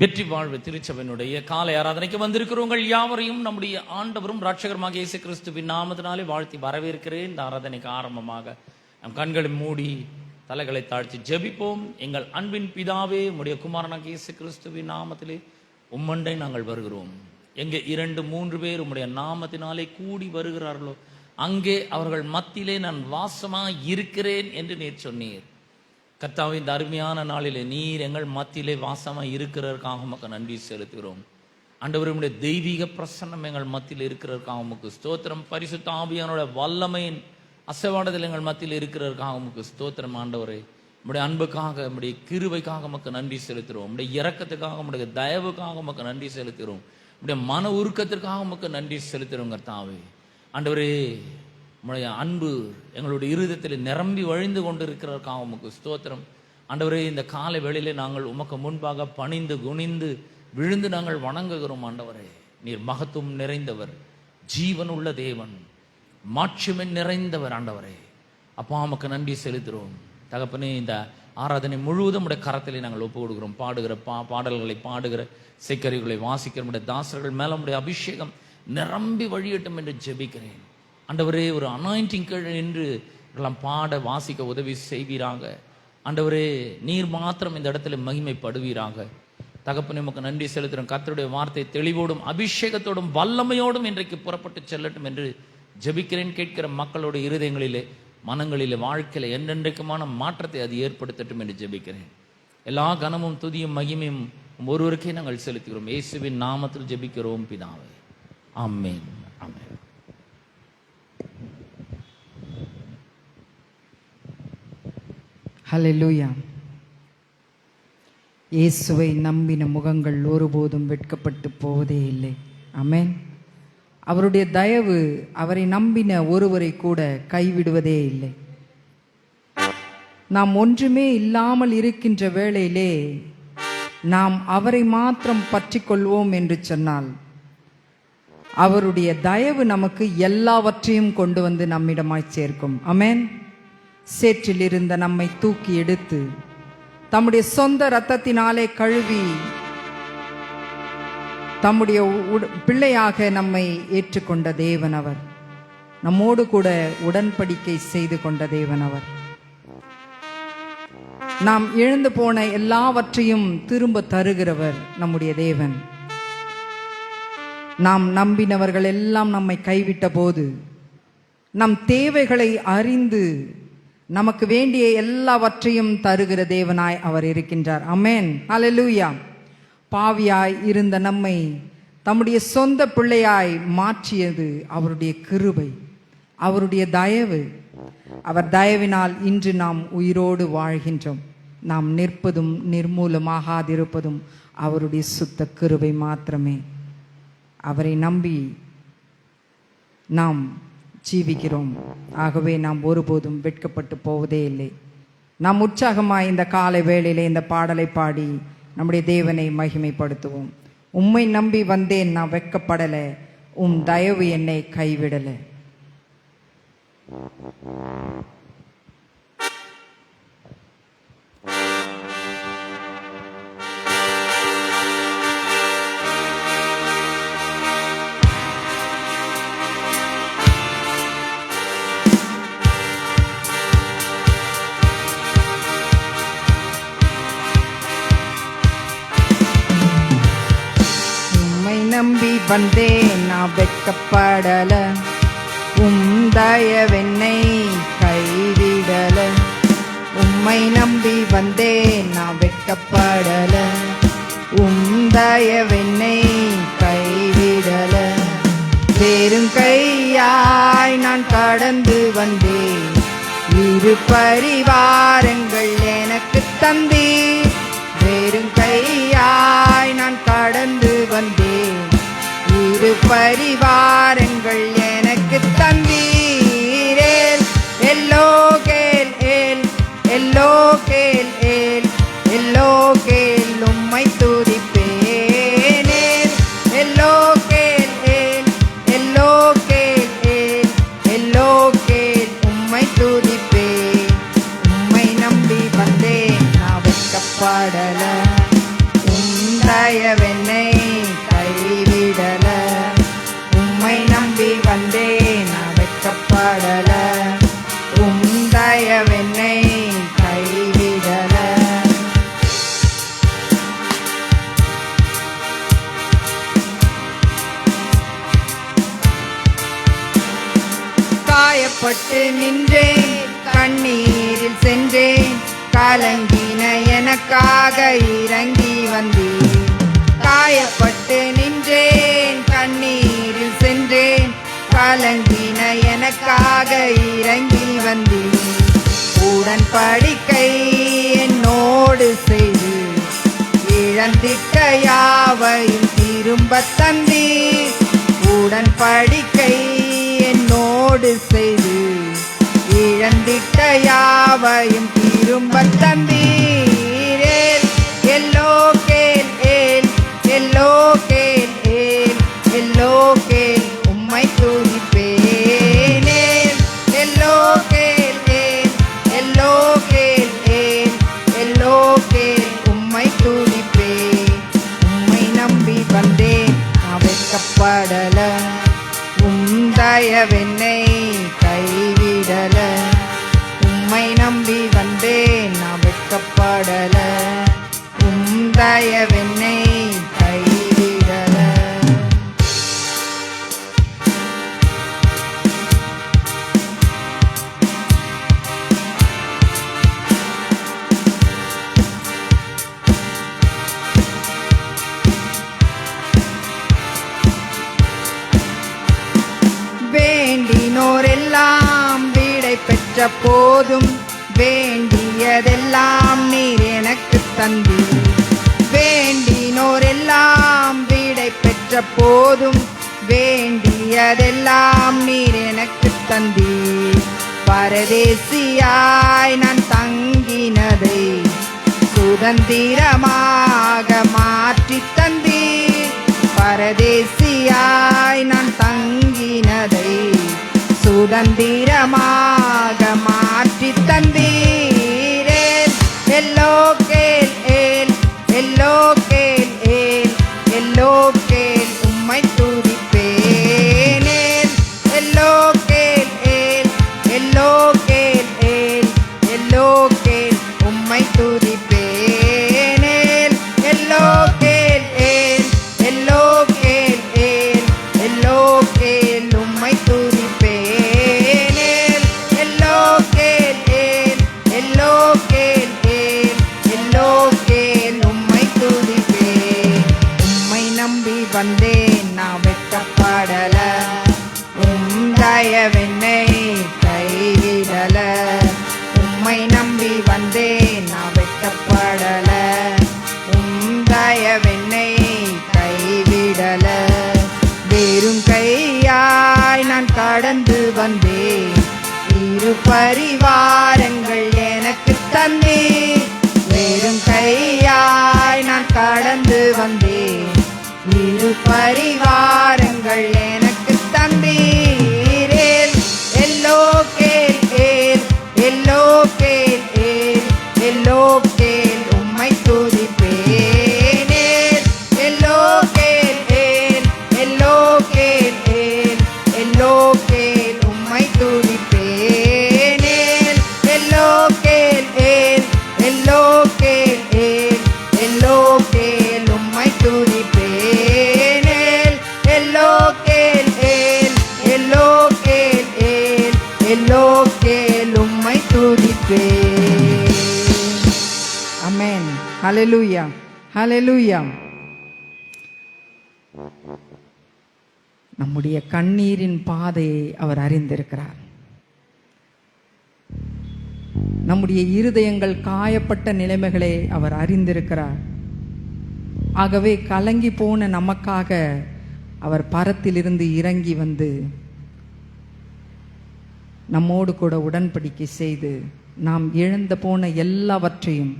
வெற்றி வாழ்வு திருச்சபையினுடைய காலை ஆராதனைக்கு வந்திருக்கிறவங்கள் யாவரையும் நம்முடைய ஆண்டவரும் இரட்சகருமாக இயேசு கிறிஸ்துவின் நாமத்தினாலே வாழ்த்தி வரவேற்கிறேன். இந்த ஆராதனைக்கு ஆரம்பமாக நம் கண்களை மூடி தலைகளை தாழ்த்தி ஜெபிப்போம். எங்கள் அன்பின் பிதாவே, உம்முடைய குமாரனாக இயேசு கிறிஸ்துவின் நாமத்திலே உம்மண்டை நாங்கள் வருகிறோம். எங்கே 2-3 பேர் உம்முடைய நாமத்தினாலே கூடி வருகிறார்களோ அங்கே அவர்கள் மத்தியிலே நான் வாசமாக இருக்கிறேன் என்று நீர் சொன்னீர். கர்த்தாவே, இந்த அருமையான நாளிலே நீர் எங்கள் மத்தியிலே வாசமாக இருக்கிறதற்காக உமக்கு நன்றி செலுத்துகிறோம். ஆண்டவரே, உம்முடைய தெய்வீக பிரசன்னம் எங்கள் மத்தியில் இருக்கிறதற்காக உமக்கு ஸ்தோத்திரம். பரிசுத்த ஆவியானோட வல்லமையின் அசைவாடுதல் எங்கள் மத்தியில் இருக்கிறதற்காக உமக்கு ஸ்தோத்திரம். ஆண்டவரே, உம்முடைய அன்புக்காக, உம்முடைய கிருபைக்காக உமக்கு நன்றி செலுத்துகிறோம். உம்முடைய இரக்கத்துக்காக, உம்முடைய தயவுக்காக உமக்கு நன்றி செலுத்துகிறோம். உம்முடைய மன உருக்கத்திற்காக உமக்கு நன்றி செலுத்துகிறோம். கர்த்தாவே, ஆண்டவரே, உம்முடைய அன்பு எங்களுடைய இருதயத்தில் நிரம்பி வழிந்து கொண்டு இருக்கிறதற்காக உமக்கு ஸ்தோத்திரம். ஆண்டவரே, இந்த காலை வேளையிலே நாங்கள் உமக்கு முன்பாக பணிந்து குனிந்து விழுந்து நாங்கள் வணங்குகிறோம். ஆண்டவரே, நீர் மகத்துவம் நிறைந்தவர், ஜீவன் உள்ள தேவன், மாட்சிமை நிறைந்தவர். ஆண்டவரே, அப்பா உமக்கு நன்றி செலுத்துகிறோம். தகப்பனே, இந்த ஆராதனை முழுவதும் உடைய கரத்திலே நாங்கள் ஒப்பு கொடுக்கிறோம். பாடுகிற பாடல்களை பாடுகிற இசைக்கருவிகளை வாசிக்கிற உடைய தாசர்கள் மேல உடைய அபிஷேகம் நிரம்பி வழியட்டும் என்று ஜெபிக்கிறேன். ஆண்டவரே, ஒரு அனாயிண்டிங் கீழ் என்று எல்லாம் பாட வாசிக்க உதவி செய்வீராங்க. ஆண்டவரே, நீர் மாத்திரம் இந்த இடத்துல மகிமைப்படுவீராங்க. தகப்பனே, உமக்கு நன்றி செலுத்துகிறோம். கர்த்தருடைய வார்த்தை தெளிவோடும் அபிஷேகத்தோடும் வல்லமையோடும் இன்றைக்கு புறப்பட்டு செல்லட்டும் என்று ஜெபிக்கிறேன். கேட்கிற மக்களோட இருதயங்களிலே, மனங்களிலே, வாழ்க்கையில என்றென்றைக்குமான மாற்றத்தை அது ஏற்படுத்தட்டும் என்று ஜெபிக்கிறேன். எல்லா கனமும் துதியும் மகிமையும் ஒருவருக்கே நாங்கள் செலுத்துகிறோம். இயேசுவின் நாமத்தில் ஜெபிக்கிறோம் பிதாவே, ஆமென். ஆமென். ஹல்லேலூயா. இயேசுவை நம்பின முகங்கள் ஒருபோதும் வெட்கப்பட்டு போவதே இல்லை. ஆமென். அவருடைய தயவு அவரை நம்பின ஒருவரை கூட கைவிடுவதே இல்லை. நாம் ஒன்றுமே இல்லாமல் இருக்கின்ற வேளையிலே நாம் அவரை மாத்திரம் பற்றி கொள்வோம் என்று சொன்னால், அவருடைய தயவு நமக்கு எல்லாவற்றையும் கொண்டு வந்து நம்மிடமாய் சேர்க்கும். ஆமென். சேற்றில் இருந்த நம்மை தூக்கி எடுத்து தம்முடைய சொந்த இரத்தத்தினாலே கழுவி தம்முடைய பிள்ளையாக நம்மை ஏற்றுக்கொண்ட தேவன் அவர். நம்மோடு கூட உடன்படிக்கை செய்து கொண்ட தேவன் அவர். நாம் இழந்து போன எல்லாவற்றையும் திரும்ப தருகிறவர் நம்முடைய தேவன். நாம் நம்பினவர்கள் எல்லாம் நம்மை கைவிட்ட போது நம் தேவைகளை அறிந்து நமக்கு வேண்டிய எல்லாவற்றையும் தருகிற தேவனாய் அவர் இருக்கின்றார். ஆமென். ஹல்லேலூயா. பாவியாய் இருந்த நம்மை தம்முடைய சொந்த பிள்ளையாய் மாற்றியது அவருடைய கிருபை, அவருடைய தயவு. அவர் தயவினால் இன்று நாம் உயிரோடு வாழ்கின்றோம். நாம் நிற்பதும் நிர்மூலமாகாதிருப்பதும் அவருடைய சுத்த கிருபை மாத்திரமே. அவரை நம்பி நாம் ஜீவிக்கிறோம். ஆகவே நாம் ஒருபோதும் வெட்கப்பட்டு போவதே இல்லை. நாம் உற்சாகமாய் இந்த காலை வேளையிலே இந்த பாடலை பாடி நம்முடைய தேவனை மகிமைப்படுத்துவோம். உம்மை நம்பி வந்தேன், நான் வெட்கப்படலை, உம் தயவு என்னை கைவிடலை. நம்பி வந்தேன், நான் வெட்கப்படல, உம் தயவென்னை கைவிடல. உம்மை நம்பி வந்தேன், நான் வெட்கப்படல, உம் தயவென்னை கைவிடல. வெறும் கையாய் நான் கடந்து வந்தேன், இரு பரிவாரங்கள் எனக்கு தந்தீர். வெறும் கையாய் நான் கடந்து வந்தேன், இரு பரிவாரங்கள் எனக்கு தந்தீரேல். எல்லோ கேல் ஏல், எல்லோ கேல் ஏல், எல்லோ கேல் உம்மை துதிப்பேனேல். எல்லோ கேல் ஏல், எல்லோ கேல் ஏல், எல்லோ கேல் உம்மை துதிப்பேன். உம்மை நம்பி வந்தேன், நான் வெட்கப்படல, காயப்பட்டு நின்றேன், கண்ணீரில் சென்றேன், கலங்கின எனக்காக இறங்கி வந்தேன். காயப்பட்டு நின்றேன், கண்ணீரில் சென்றேன், கலங்கின எனக்காக இறங்கி வந்தேன். உடன்படிக்கை என்னோடு செய்து இழந்திட்ட யாவையும் திரும்ப தந்தீர். உடன்படிக்கை என்னோடு செய்து இழந்திட்ட யாவையும் திரும்ப தந்தீர். எல்லோகேல் ஏல், எல்லோகேல் ஏல், எல்லோகேல் உம்மை துதிப்பேன். எல்லோகேல் ஏல், எல்லோகேல் ஏல், எல்லோகேல் உம்மை துதிப்பேன். உம்மை நம்பி வந்தேன், நான் வெட்கப்படல, உம் தயவென்னை கைவிடல. உம்மை நம்பி வந்தேன், நான் வெட்கப்படல, உம் தயவென்னை கைவிடல. வேண்டினோரெல்லாம் விடை பெற்ற போதும், வேண்டியதெல்லாம் நீர் எனக்கு தந்தீர். வேண்டினோரெல்லாம் விடை பெற்ற போதும், வேண்டியதெல்லாம் நீர் எனக்கு தந்தீர். பரதேசியாய் நான் தங்கினதை சுதந்திரமாக மாற்றி தந்தீர். பரதேசியாய் நான் தங்கினதை சுதந்திரமாக மாற்றி தந்தீர். எல்லோகேல் ஏல், எல்லோகேல் ஏல், எல்லோகேல் உம்மை துதிப்பேன். எல்லோகேல் ஏல், எல்லோகேல் ஏல், எல்லோகேல் உம்மை துதிப்பேன். எல்லோகேல் ஏல், எல்லோகேல் ஏல், எல்லோகேல் உம்மை துதிப்பேன். எல்லோகேல் ஏல், எல்லோகேல் ஏல், எல்லோகேல் உம்மை துதிப்பேன். உம்மை நம்பி வந்தேன், நான் வெட்கப்படல, உம் தயவென்னை கைவிடல. உம்மை நம்பி வந்தேன், நான் வெட்கப்படல, உம் தயவென்னை கைவிடல. வெறும் கையாய் நான் கடந்து வந்தேன், இரு பரிவாரங்கள் எனக்கு தந்தீர். வெறும் கையாய் நான் கடந்து வந்தேன், இரு பரிவாரங்கள் எனக்கு தந்தீர். எல்லோகேல் ஏல், எல்லோகேல் ஏல், எல்லோகேல் உம்மை துதிப்பேன். எல்லோகேல் ஏல், எல்லோகேல் ஏல், எல்லோகேல் உம்மை துதிப்பேன். எல்லோகேல் ஏல், எல்லோகேல் ஏல், எல்லோகேல் உம்மை துதிப்பேன். எல்லோகேல் ஏல், எல்லோகேல் ஏல், எல்லோகேல் உம்மை துதிப்பேன். ஆமென். ஹல்லேலூயா, ஹல்லேலூயா. நம்முடைய கண்ணீரின் பாதையை அவர் அறிந்திருக்கிறார். நம்முடைய இருதயங்கள் காயப்பட்ட நிலைமைகளை அவர் அறிந்திருக்கிறார். ஆகவே கலங்கி போன நமக்காக அவர் பரத்திலிருந்து இறங்கி வந்து நம்மோடு கூட உடன்படிக்கை செய்து நாம் இழந்து போன எல்லாவற்றையும்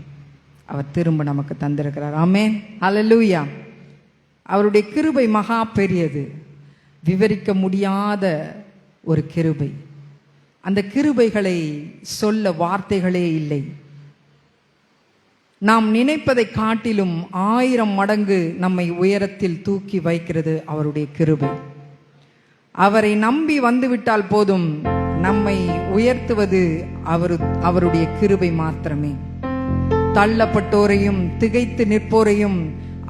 அவர் திரும்ப நமக்கு தந்திருக்கிறார். ஆமென், ஹல்லேலூயா. அவருடைய கிருபை மகா பெரியது, விவரிக்க முடியாத ஒரு கிருபை. அந்த கிருபைகளை சொல்ல வார்த்தைகளே இல்லை. நாம் நினைப்பதை காட்டிலும் 1000 மடங்கு நம்மை உயரத்தில் தூக்கி வைக்கிறது அவருடைய கிருபை. அவரை நம்பி வந்துவிட்டால் போதும், நம்மை உயர்த்துவது அவருடைய கிருபை மாத்திரமே. தள்ளப்பட்டோரையும் திகைத்து நிற்போரையும்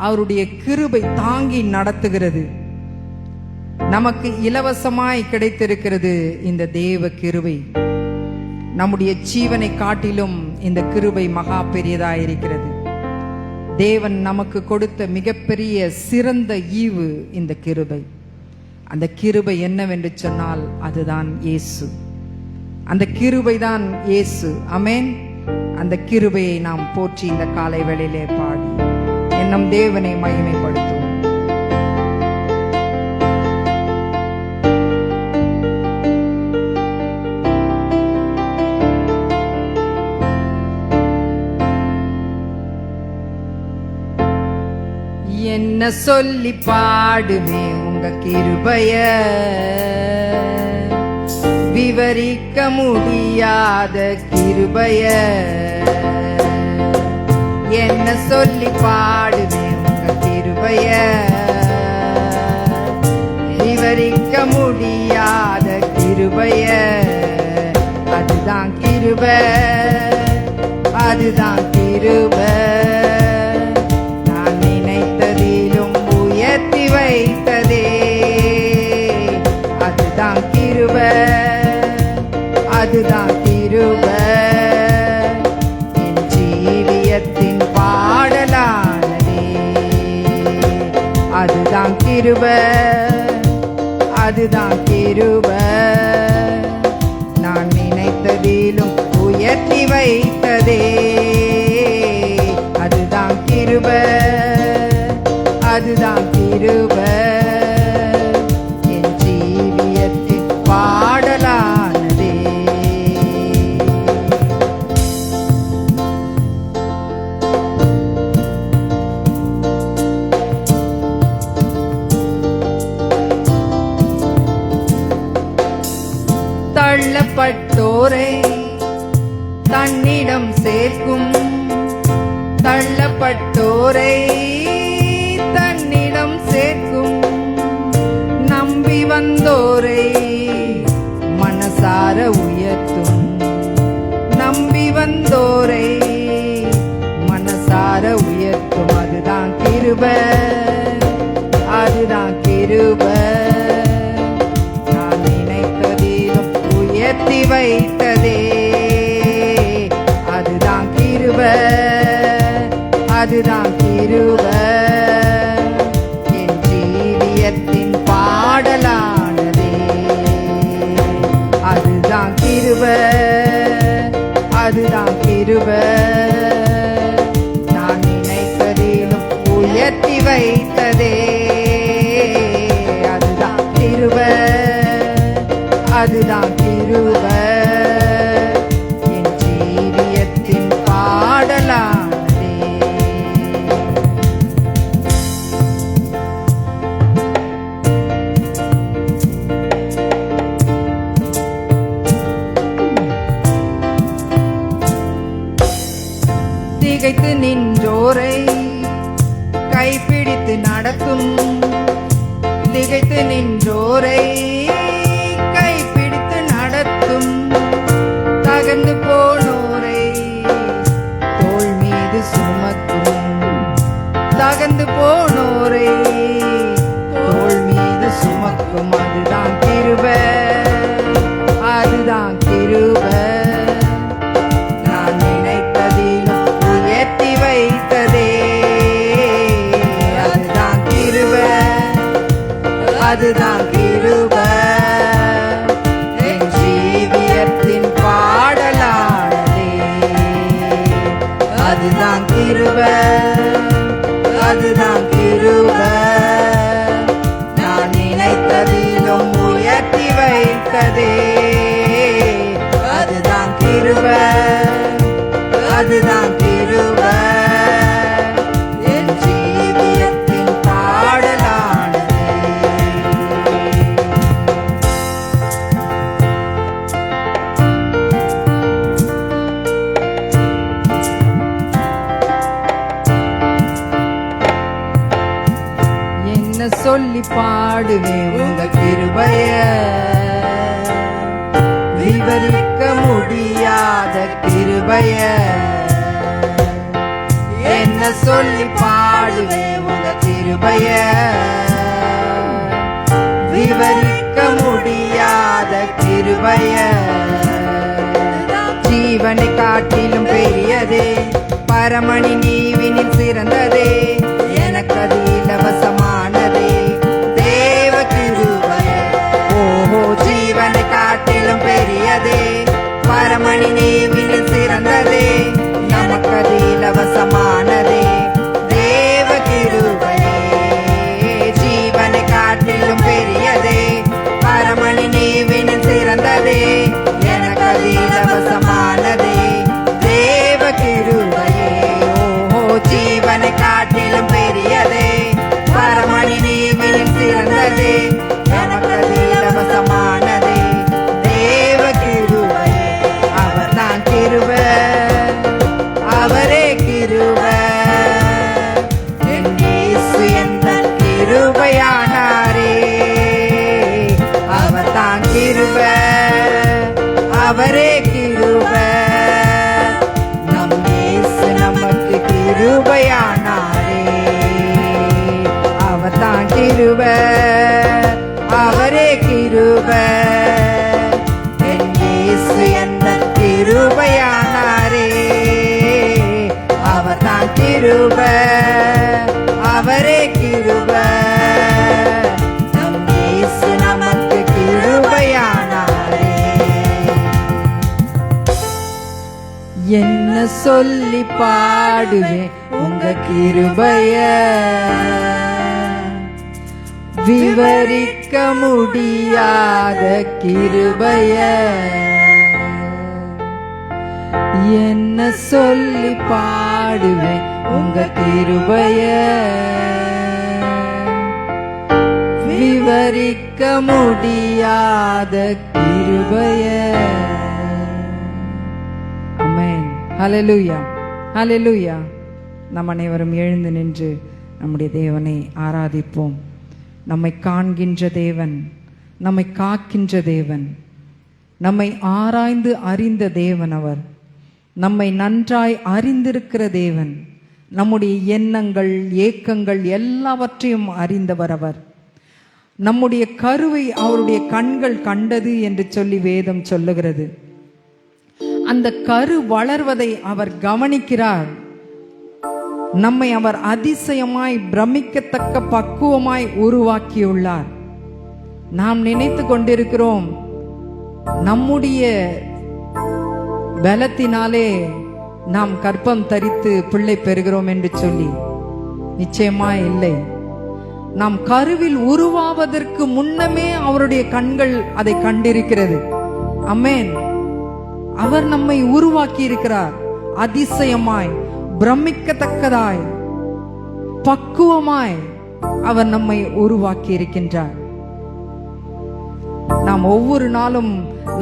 அவருடைய கிருபை தாங்கி நடத்துகிறது. நமக்கு இலவசமாய் கிடைத்திருக்கிறது இந்த தேவ கிருபை. நம்முடைய ஜீவனை காட்டிலும் இந்த கிருபை மகா பெரியதாயிருக்கிறது. தேவன் நமக்கு கொடுத்த மிகப்பெரிய சிறந்த ஈவு இந்த கிருபை. அந்த கிருபை என்னவென்று சொன்னால் அதுதான் இயேசு. அந்த கிருபை தான் இயேசு. ஆமென். அந்த கிருபையை நாம் போற்றி இந்த காலை வேளையிலே பாடி நம் தேவனை மகிமைப்படுத்துவோம். என்ன சொல்லி பாடுவேன் உங்க கிருபைய, விவரிக்க முடியாத கிருபைய. என்ன சொல்லி பாடுவேன் உங்க கிருபைய, விவரிக்க முடியாத கிருபைய. அதுதான் கிருபை, அதுதான் கிருபை. நான் நினைத்ததிலும் உயர்த்தி வைத்ததே அதுதான் கிருபை, அதுதான் கிருபை. என் ஜீவியத்தின் பாடலானதே அதுதான் கிருபை, அதுதான் கிருபை. நான் நினைத்ததிலும் உயர்த்தி வைத்ததே அதுதான் கிருபை, அதுதான் கிருபை. என் ஜீவியத்தின் பாடலானதே. தள்ளப்பட்டோரை தன்னிடம் சேர்க்கும், தள்ளப்பட்டோரை தன்னிடம் சேர்க்கும். நம்பி வந்தோரை மனசார உயர்த்தும், நம்பி வந்தோரை மனசார உயர்த்தும். அதுதான் கிருபை, அதுதான் கிருபை. நான் நினைத்ததிலும் உயர்த்தி வைத்ததே அதுதான் கிருபை, அதுதான் கிருபை. என் ஜீவியத்தின் பாடலானதே அதுதான் கிருபை, அதுதான் கிருபை. நான் நினைத்ததிலும் உயர்த்தி வைத்ததே அதுதான் கிருபை, அதுதான் கிருபை. என் ஜீவியத்தின் பாடலானதே. திகைத்து நின்றோரை கைப்பிடித்து நடத்தும், திகைத்து நின்றோரை கைப்பிடித்து நடத்தும். தகர்ந்து போனோரை தோள் மீது சுமக்கும், தகர்ந்து போனோரை தோள் மீது சுமக்கும். அதுதான் கிருபை, அதுதான் கிருபை. நான் நினைத்ததிலும் உயர்த்தி வைத்ததே அதுதான் கிருபை, அதுதான் கிருபை. என் ஜீவியத்தின் பாடலானதே அதுதான் கிருபை, அதுதான் கிருபை. நான் நினைத்ததிலும் உயர்த்தி வைத்ததே அதுதான் கிருபை, அதுதான் கிருபை. என் ஜீவியத்தின் பாடலானதே. என்ன சொல்லி பாடுவேன் உங்க கிருபைய, விவரிக்க முடியாத கிருபைய. என்ன சொல்லி பாடுவேன் உங்க கிருபைய, விவரிக்க விவரிக்க முடியாத கிருபைய, ஜீவனை காட்டிலும் பெரியதே, பரமணி நீவினில் சிறந்ததே, எனக்கு அது இலவசமானதே, தேவ கிருபைய. ஓஹோ, ஜீவனை காட்டிலும் பெரியதே, பரமணி நீவினில் சிறந்ததே, நமக்கு அது இலவசமானதே, தேவ கிருபையே. ஜீவனை காட்டிலும் பெரியதே, பரமணி நீவினில் சிறந்ததே, எனக்கு அது இலவசமானதே, தேவ கிருபையே. ஓஹோ, ஜீவனை காட்டிலும் பெரியதே, பரமணி நீவினில் சிறந்ததே, எனக்கு அது இலவசமானதே, தேவ கிருபையே. அவர்தான் கிருபை, அவரே கிருபை, என் இயேசு எந்த கிருபையானாரே. அவர்தான் கிருபை, அவரே கிருபை, நம் இயேசு நமக்கு கிருபையானாரே. அவர்தான் கிருபை, அவரே கிருபை, என் இயேசு எந்த கிருபையானாரே. அவர்தான் கிருபை, அவரே கிருபை, நம் இயேசு நமக்கு கிருபையானாரே. என்ன சொல்லி பாடுவேன் உங்க கிருபைய, விவரிக்க முடியாத கிருபைய. என்ன சொல்லி பாடுவேன் உங்க கிருபைய, விவரிக்க முடியாத கிருபைய. ஆமென். ஹல்லேலூயா, ஹல்லேலூயா. நம் அனைவரும் எழுந்து நின்று நம்முடைய தேவனை ஆராதிப்போம். நம்மை காண்கின்ற தேவன், நம்மை காக்கின்ற தேவன், நம்மை ஆராய்ந்து அறிந்த தேவன் அவர். நம்மை நன்றாய் அறிந்திருக்கிற தேவன், நம்முடைய எண்ணங்கள் ஏக்கங்கள் எல்லாவற்றையும் அறிந்தவர் அவர். நம்முடைய கருவை அவருடைய கண்கள் கண்டது என்று சொல்லி வேதம் சொல்லுகிறது. அந்த கரு வளர்வதை அவர் கவனிக்கிறார். நம்மை அவர் அதிசயமாய் பிரமிக்கத்தக்க பக்குவமாய் உருவாக்கியுள்ளார். நாம் நினைத்து கொண்டிருக்கிறோம் நம்முடைய பலத்தினாலே நாம் கர்ப்பம் தரித்து பிள்ளை பெறுகிறோம் என்று சொல்லி. நிச்சயமா இல்லை. நாம் கருவில் உருவாவதற்கு முன்னமே அவருடைய கண்கள் அதை கண்டிருக்கிறது. ஆமென். அவர் நம்மை உருவாக்கி இருக்கிறார். அதிசயமாய் பிரமிக்கத்தக்கதாய் பக்குவமாய் அவர் நம்மை உருவாக்கி இருக்கின்றார். நாம் ஒவ்வொரு நாளும்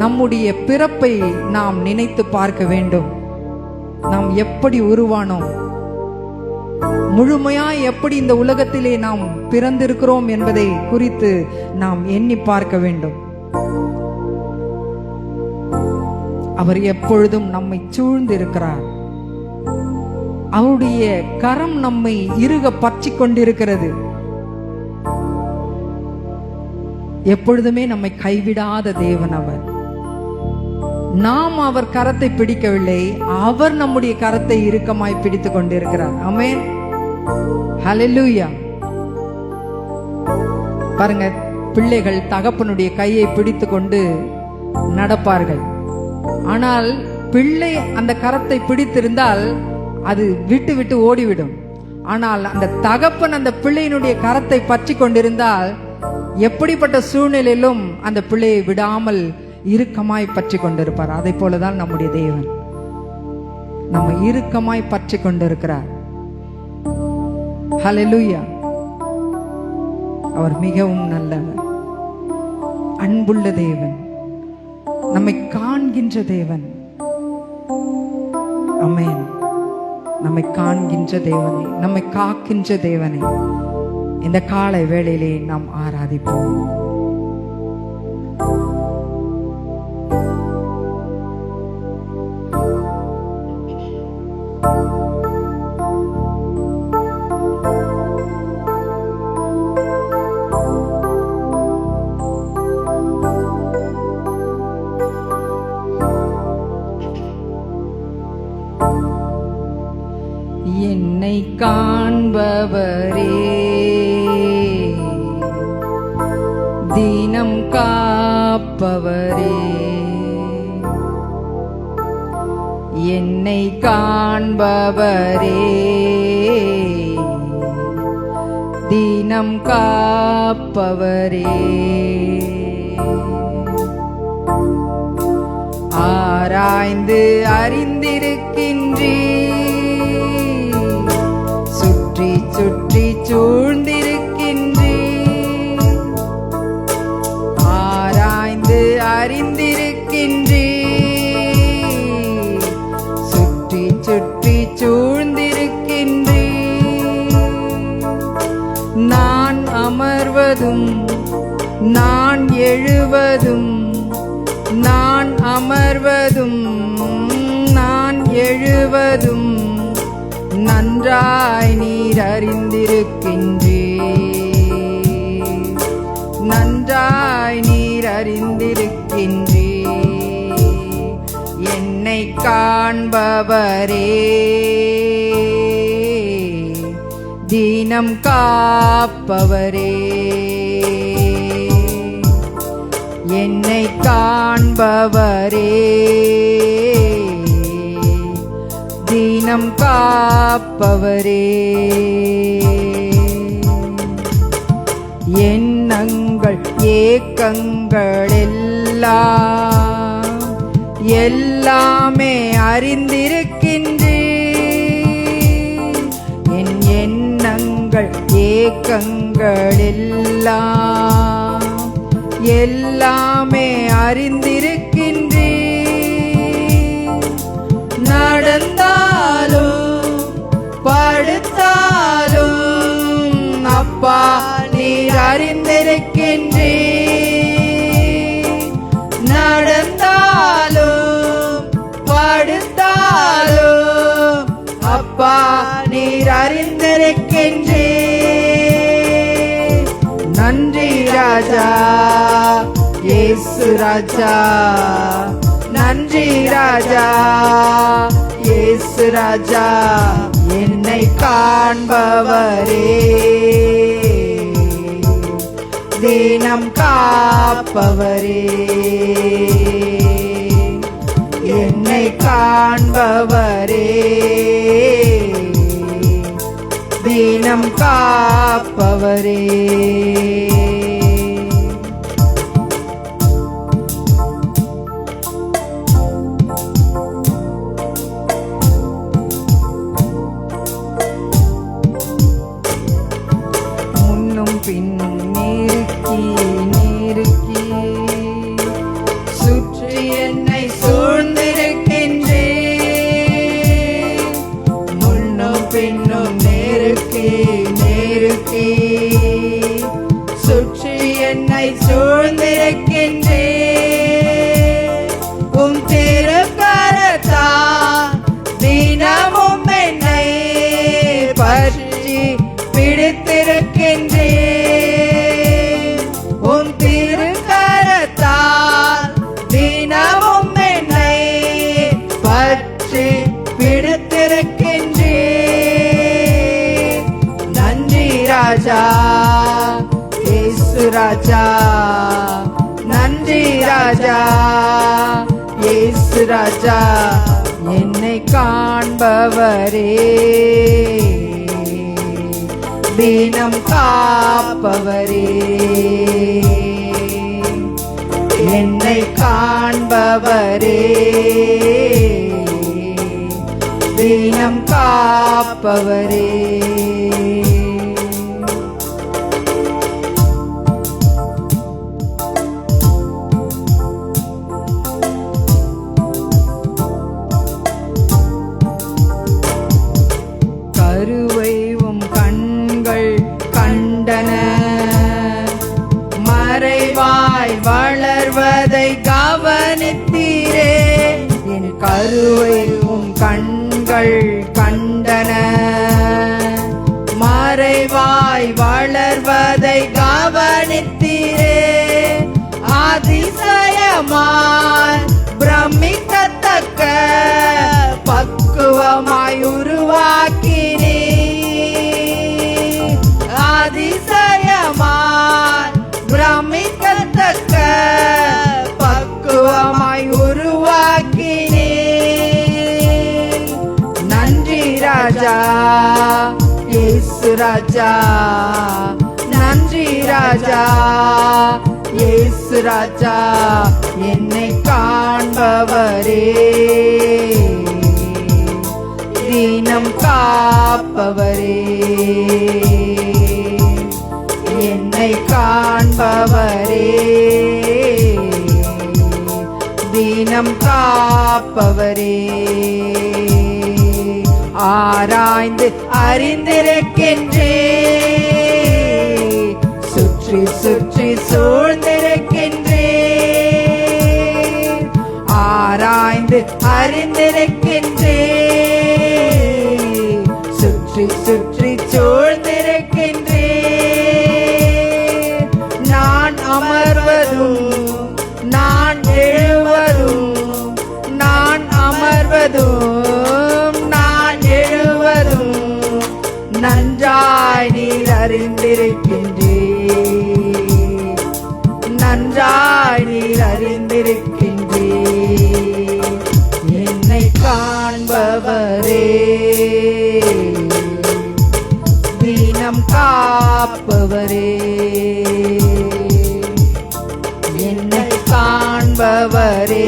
நம்முடைய பிறப்பை நாம் நினைத்து பார்க்க வேண்டும். நாம் எப்படி உருவானோம், முழுமையாய் எப்படி இந்த உலகத்திலே நாம் பிறந்திருக்கிறோம் என்பதை குறித்து நாம் எண்ணி பார்க்க வேண்டும். அவர் எப்பொழுதும் நம்மை சூழ்ந்து இருக்கிறார். அவருடைய கரம் நம்மை இறுக பற்றி கொண்டிருக்கிறது. எப்பொழுதுமே நம்மை கைவிடாத தேவன் அவர். நாம் அவர் கரத்தை பிடிக்கவில்லை, அவர் நம்முடைய கரத்தை இறுக்கமாய் பிடித்துக் கொண்டிருக்கிறார். ஆமென். ஹல்லேலூயா. பாருங்க, பிள்ளைகள் தகப்பனுடைய கையை பிடித்து கொண்டு நடப்பார்கள். ஆனால் பிள்ளை அந்த கரத்தை பிடித்திருந்தால் அது விட்டு விட்டு ஓடிவிடும். ஆனால் அந்த தகப்பன் அந்த பிள்ளையினுடைய கரத்தை பற்றி கொண்டிருந்தால் எப்படிப்பட்ட சூழ்நிலையிலும் அந்த பிள்ளையை விடாமல் இறுக்கமாய் பற்றி கொண்டிருப்பார். அதை போலதான் நம்முடைய தேவன் நம்ம இறுக்கமாய் பற்றி கொண்டிருக்கிறார். ஹல்லேலூயா. அவர் மிகவும் நல்லவர், அன்புள்ள தேவன், நம்மை காண்கின்ற தேவன். ஆமென். நம்மை காண்கின்ற தேவனை, நம்மை காக்கின்ற தேவனை இந்த காலை வேளையிலே நாம் ஆராதிப்போம். காண்பவரே, தினம் காப்பவரே, என்னை காண்பவரே, தினம் காப்பவரே, ஆராய்ந்து அறிந்திருக்கின்றீர், சுற்றி சுற்றி சூழ்ந்திருக்கின்றீர், ஆராய்ந்து அறிந்திருக்கின்றீர், சுற்றி சுற்றி சூழ்ந்திருக்கின்றீர். நான் அமர்வதும் நான் எழுவதும், நான் அமர்வதும் நான் எழுவதும் நன்றாய் நீர் அறிந்திருக்கின்றீர், நன்றாய் நீர் அறிந்திருக்கின்றீர். என்னை காண்பவரே, தினம் காப்பவரே, என்னை காண்பவரே, தினம் காப்பவரே. எண்ணங்கள் ஏக்கங்கள் எல்லாம் எல்லாமே அறிந்திருக்கின்றீர். என் எண்ணங்கள் ஏக்கங்கள் எல்லாம் எல்லாமே அறிந்திருக்கின்றீர். நடந்தாலும் படுத்தாலும் அப்பா நீர் அறிந்திருக்கின்றீர். நடந்தாலும் படுத்தாலும் அப்பா நீர் அறிந்திருக்கின்றீர். நன்றி ராஜா இயேசு ராஜா, நன்றி ராஜா இயேசு ராஜா, என்னை காண்பவரே, தினம் காப்பவரே, என்னை காண்பவரே, தினம் காப்பவரே. முன்னும் பின்னும் நெருக்கி நெருக்கி சுற்றி என்னை சூழ்ந்திருக்கின்றேன். முன்னும் பின்னும் நெருக்கி நெருக்கி சுற்றி என்னை சூழ்ந்திருக்கின்றேன். உம் திருக்கரத்தால் தினமும் என்னை பற்றி பிடித்திருக்கின்றேன். உம் திருக்கரத்தால் தினமும் என்னை பற்றி பிடித்திருக்கின்றேன். நன்றி ராஜா இயேசு ராஜா, நன்றி ராஜா இயேசு ராஜா, என்னை காண்பவரே, தினம் காப்பவரே, என்னை காண்பவரே, தினம் காப்பவரே. கருவை உம் கண்கள் கண்டன, மறைவாய் வளர்வதை கவனித்தீரே. என் கருவை உம் கண்கள் கண்டன, மறைவாய் வளர்வதை கவனித்தீரே. அதிசயமாய் பிரமிக்கத்தக்க பக்குவமாய் உருவாக்கினீர். ராஜா, நன்றி ராஜா. இயேசு ராஜா, என்னை காண்பவரே, தினம் காப்பவரே, என்னை காண்பவரே, தினம் காப்பவரே. ஆராய்ந்து அறிந்திருக்கின்றே, சுற்றி சுற்றி சூழ்ந்திருக்கின்றே. ஆராய்ந்து அறிந்திருக்கின்றே, சுற்றி சுற்றி சூழ்ந்திருக்கின்றே. நான் அமர்வதும் நான் எழுவதும், நான் அமர்வதும் நான் எழுவதும் நன்றாய் நீர் அறிந்திருக்கின்றே, நன்றாய் நீர் அறிந்திருக்கின்றே. என்னை காண்பவரே, தினம் காப்பவரே, என்னை காண்பவரே,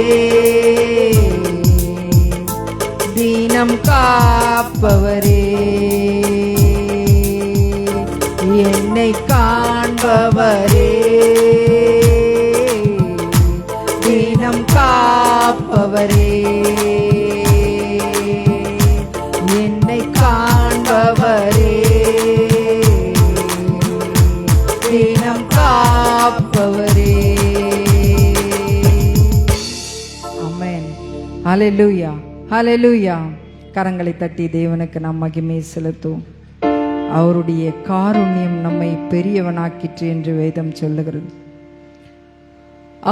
தினம் காப்பவரே, என்னை காண்பவரே, தினம் காப்பவரே, என்னை காண்பவரே, தினம் காப்பவரே. ஆமென். ஹல்லேலூயா, ஹல்லேலூயா. கரங்களை தட்டி தேவனுக்கு நாம் மகிமை செலுத்துவோம். அவருடைய காருண்யம் நம்மை பெரியவனாக்கிற்று என்று வேதம் சொல்லுகிறது.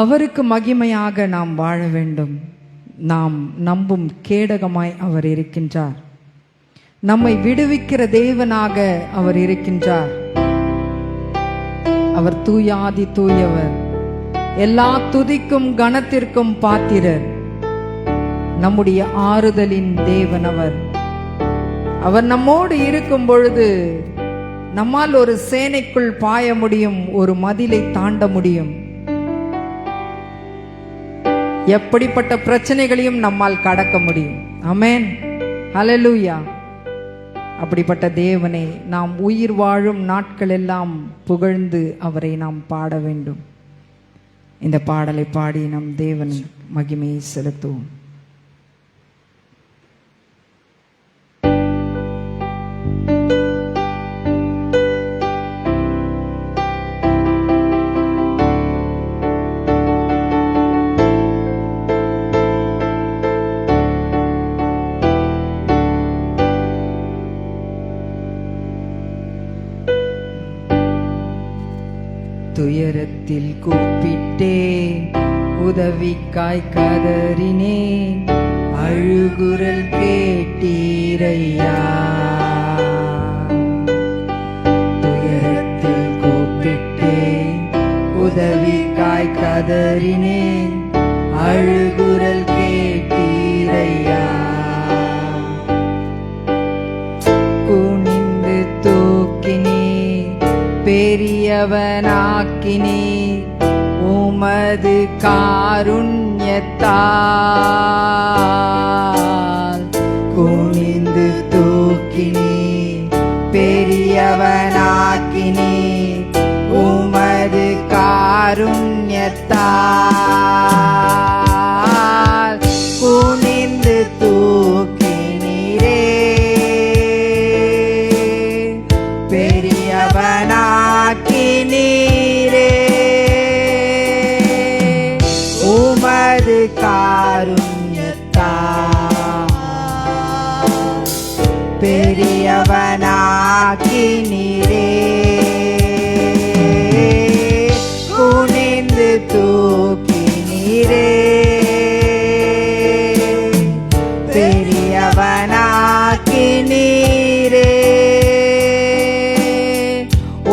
அவருக்கு மகிமையாக நாம் வாழ வேண்டும். நாம் நம்பும் கேடகமாய் அவர் இருக்கின்றார். நம்மை விடுவிக்கிற தேவனாக அவர் இருக்கின்றார். அவர் தூயாதி தூயவர், எல்லா துதிக்கும் கனத்திற்கும் பாத்திரர், நம்முடைய ஆறுதலின் தேவன் அவர். அவர் நம்மோடு இருக்கும் பொழுது நம்மால் ஒரு சேனைக்குள் பாய முடியும், ஒரு மதிலை தாண்ட முடியும். எப்படிப்பட்ட பிரச்சனைகளையும் நம்மால் கடக்க முடியும். ஆமென், ஹல்லேலூயா. அப்படிப்பட்ட தேவனை நாம் உயிர் வாழும் நாட்கள் எல்லாம் புகழ்ந்து அவரை நாம் பாட வேண்டும். இந்த பாடலை பாடி நம் தேவன் மகிமையை செலுத்துவோம். துயரத்தில் கூப்பிட்டேன், உதவிக்காய் கதறினேன், அழுகுரல் கேட்டீரையா. துயரத்தில் கூப்பிட்டேன், உதவிக்காய் கதறினேன், அழுகுரல் கேட்டீரையா. குனிந்து தூக்கினே, பெரியவனாக்கினே, உமது காருண்யத்தால். குனிந்து தூக்கினே, பெரியவனாக்கினே, உமது காருண்யத்தால். குனிந்து தூக்கினீரே, பெரியவனாக்கினீரே, உமது காருண்யத்தால். பெரியவனாக்கினீரே, குனிந்து தூக்கினீரே, பெரியவனாக்கினீரே,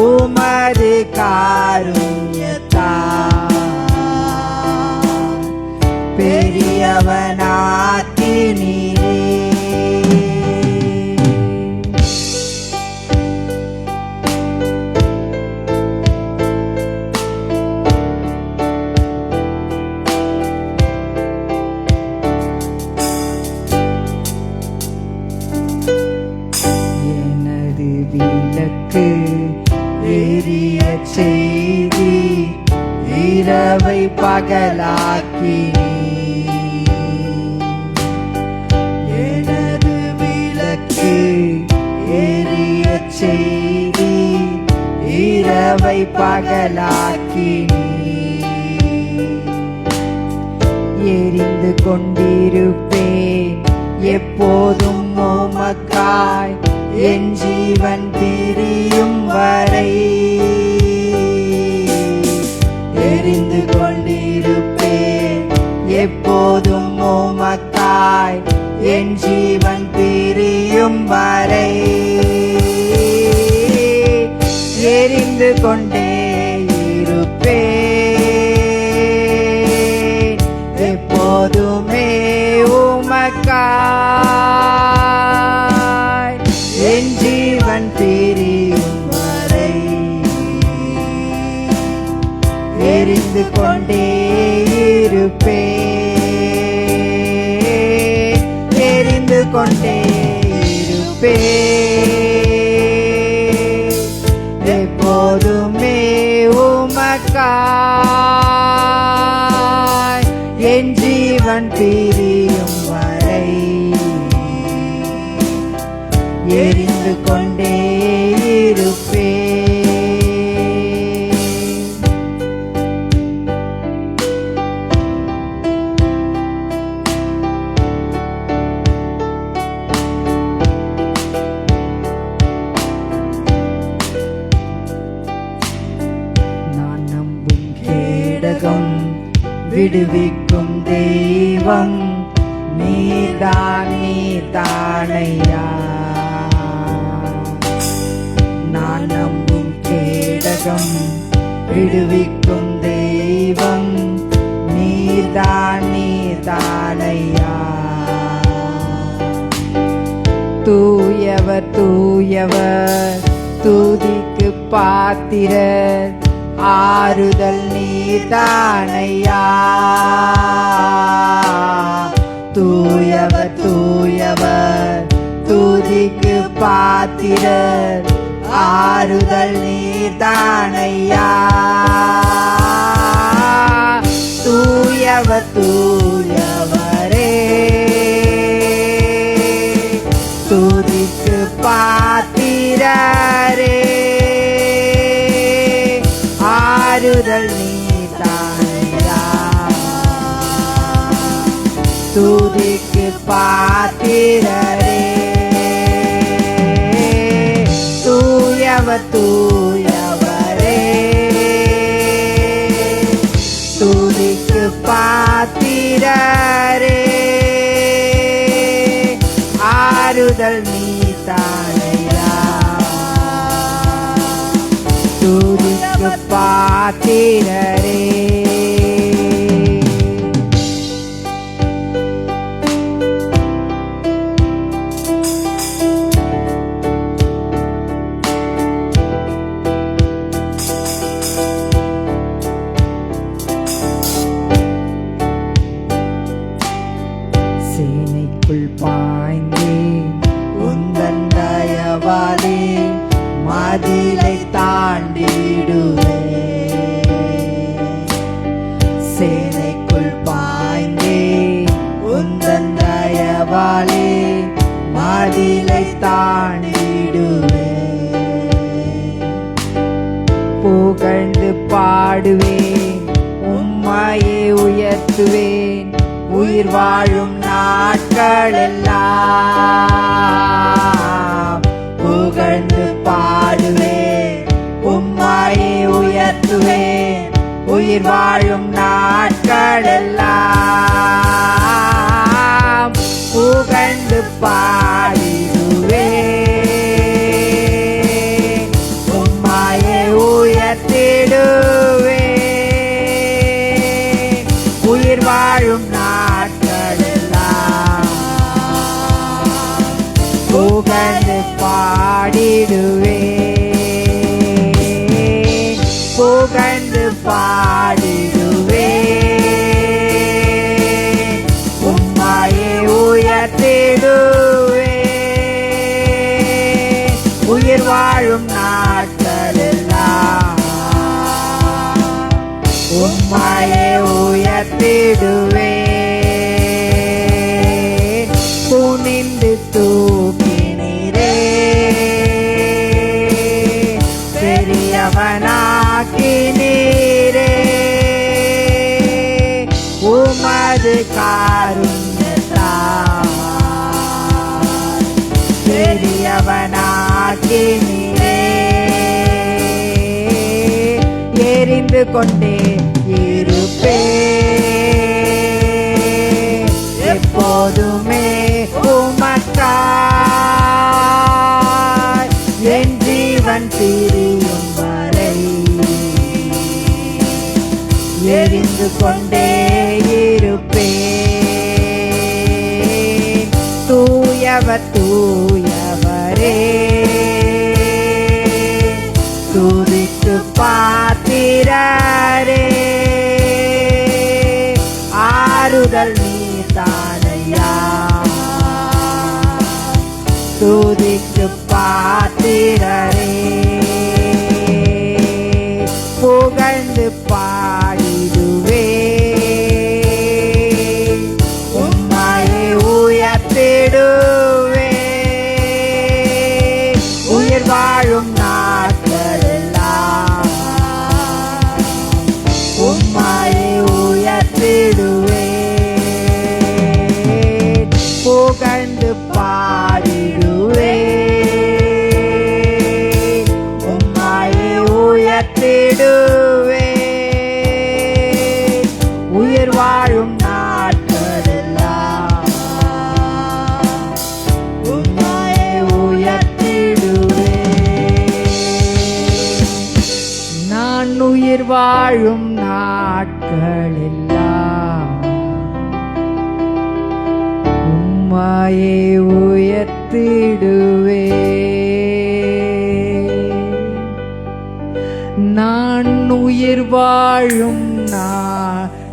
உமது எரிய செய்தி இரவை பகலாக்கி எனது விளக்கு எரிய செய்தி இரவை பகலாக்கி எரிந்து கொண்டிருப்பேன் எப்போதும் உமக்காய் என் ஜீவன் பிரியும் வரை. எரிந்து கொண்டிருப்பேன் எப்போதும் உமக்காய் என் ஜீவன் பிரியும் வரை. எரிந்து கொண்டே இருப்பேன் எப்போதுமே உமக்காய் என் ஜீவன் பிரியும் வரை. எரிந்து கொண்டே இருப்பேன் எரிந்து கொண்டே இருப்பேன் எப்போதுமே உமக்காய் என் ஜீவன் பிரியும் வரை. எரிந்து கொண்டே இருப்பேன். நான் நம்பும் கேடகம் விடுவிக்கும் தெய்வம் நீதான் நீதானையா. நான் நம்பும் கேடகம் விடுவிக்கும் தெய்வம் நீதான் நீதானையா. தூயவர் தூயவர் துதிக்கு பாத்திரர் ஆறுதல் நீதானையா. தூயவர் தூயவர் துதிக்கு பாத்திரர் ஆறுதல் நீதானையா. தூயவர் தூயவரே துதிக்கு பாத்திரரே ஆறுதல் நீதானையா. துதிக்கு பாத்திரரே தூயவர் தூயவரே துதிக்கு பாத்திரரே ஆறுதல் நீதானையா. துதிக்கு பாத்திரரே. சேனைக்குள் பாய்ந்தேன் உந்தன் தயவாலே மதிலை தாண்டிடுவேன். சேனைக்குள் பாய்ந்தேன் உந்தன் தயவாலே மதிலை தாண்டிடுவேன். புகழ்ந்து பாடுவேன் உம்மையே உயர்த்துவேன் உயிர் வாழும் நாட்களெல்லாம். புகழ்ந்து பாடுவேன் உம்மையே உயர்த்துவேன் உயிர் வாழும் நாட்களெல்லாம். புகழ்ந்து பாடிடுவேன் உம்மையே உயர்த்திடுவேன் உயிர் வாழும் நாட்களெல்லாம். புகழ்ந்து பாடிடுவேன் புகழ்ந்து பாடிடுவேன் உம்மையே உயர்த்திடுவேன் உயிர் வாழும் நாட்களெல்லாம். குனிந்து தூக்கினீரே, பெரியவனாக்கினீரே, உமது காருண்யத்தால் பெரியவனாக்கினீரே. எரிந்து கொண்டே இருப்பேன் எப்போதுமே உமக்காய், என் ஜீவன் பிரியும் வரை எரிந்து கொண்டே இருப்பேன். தூயவர் தூயவரே, துதிக்கு பாத்திரரே, ஆறுதல் நீதானையா, துதிக்கு பாத்திரரே. புகழ்ந்து பாடிடுவே, உம்மையை உயர்த்திடுவே, உயிர் வாழும் நாட்களெல்லாம் உம்மையை உயர்த்திடுவே. புகழ்ந்து பாடிடுவே, உம்மையை உயர்த்திடுவே, உயிர் வாழும் நாட்களெல்லாம் உம்மையை உயர்த்திடுவே. நான் உயிர் வாழும் நாட்களெல்லாம் உம்மையை உயர்த்திடுவே. நான் உயிர் வாழும் நாட்களெல்லாம்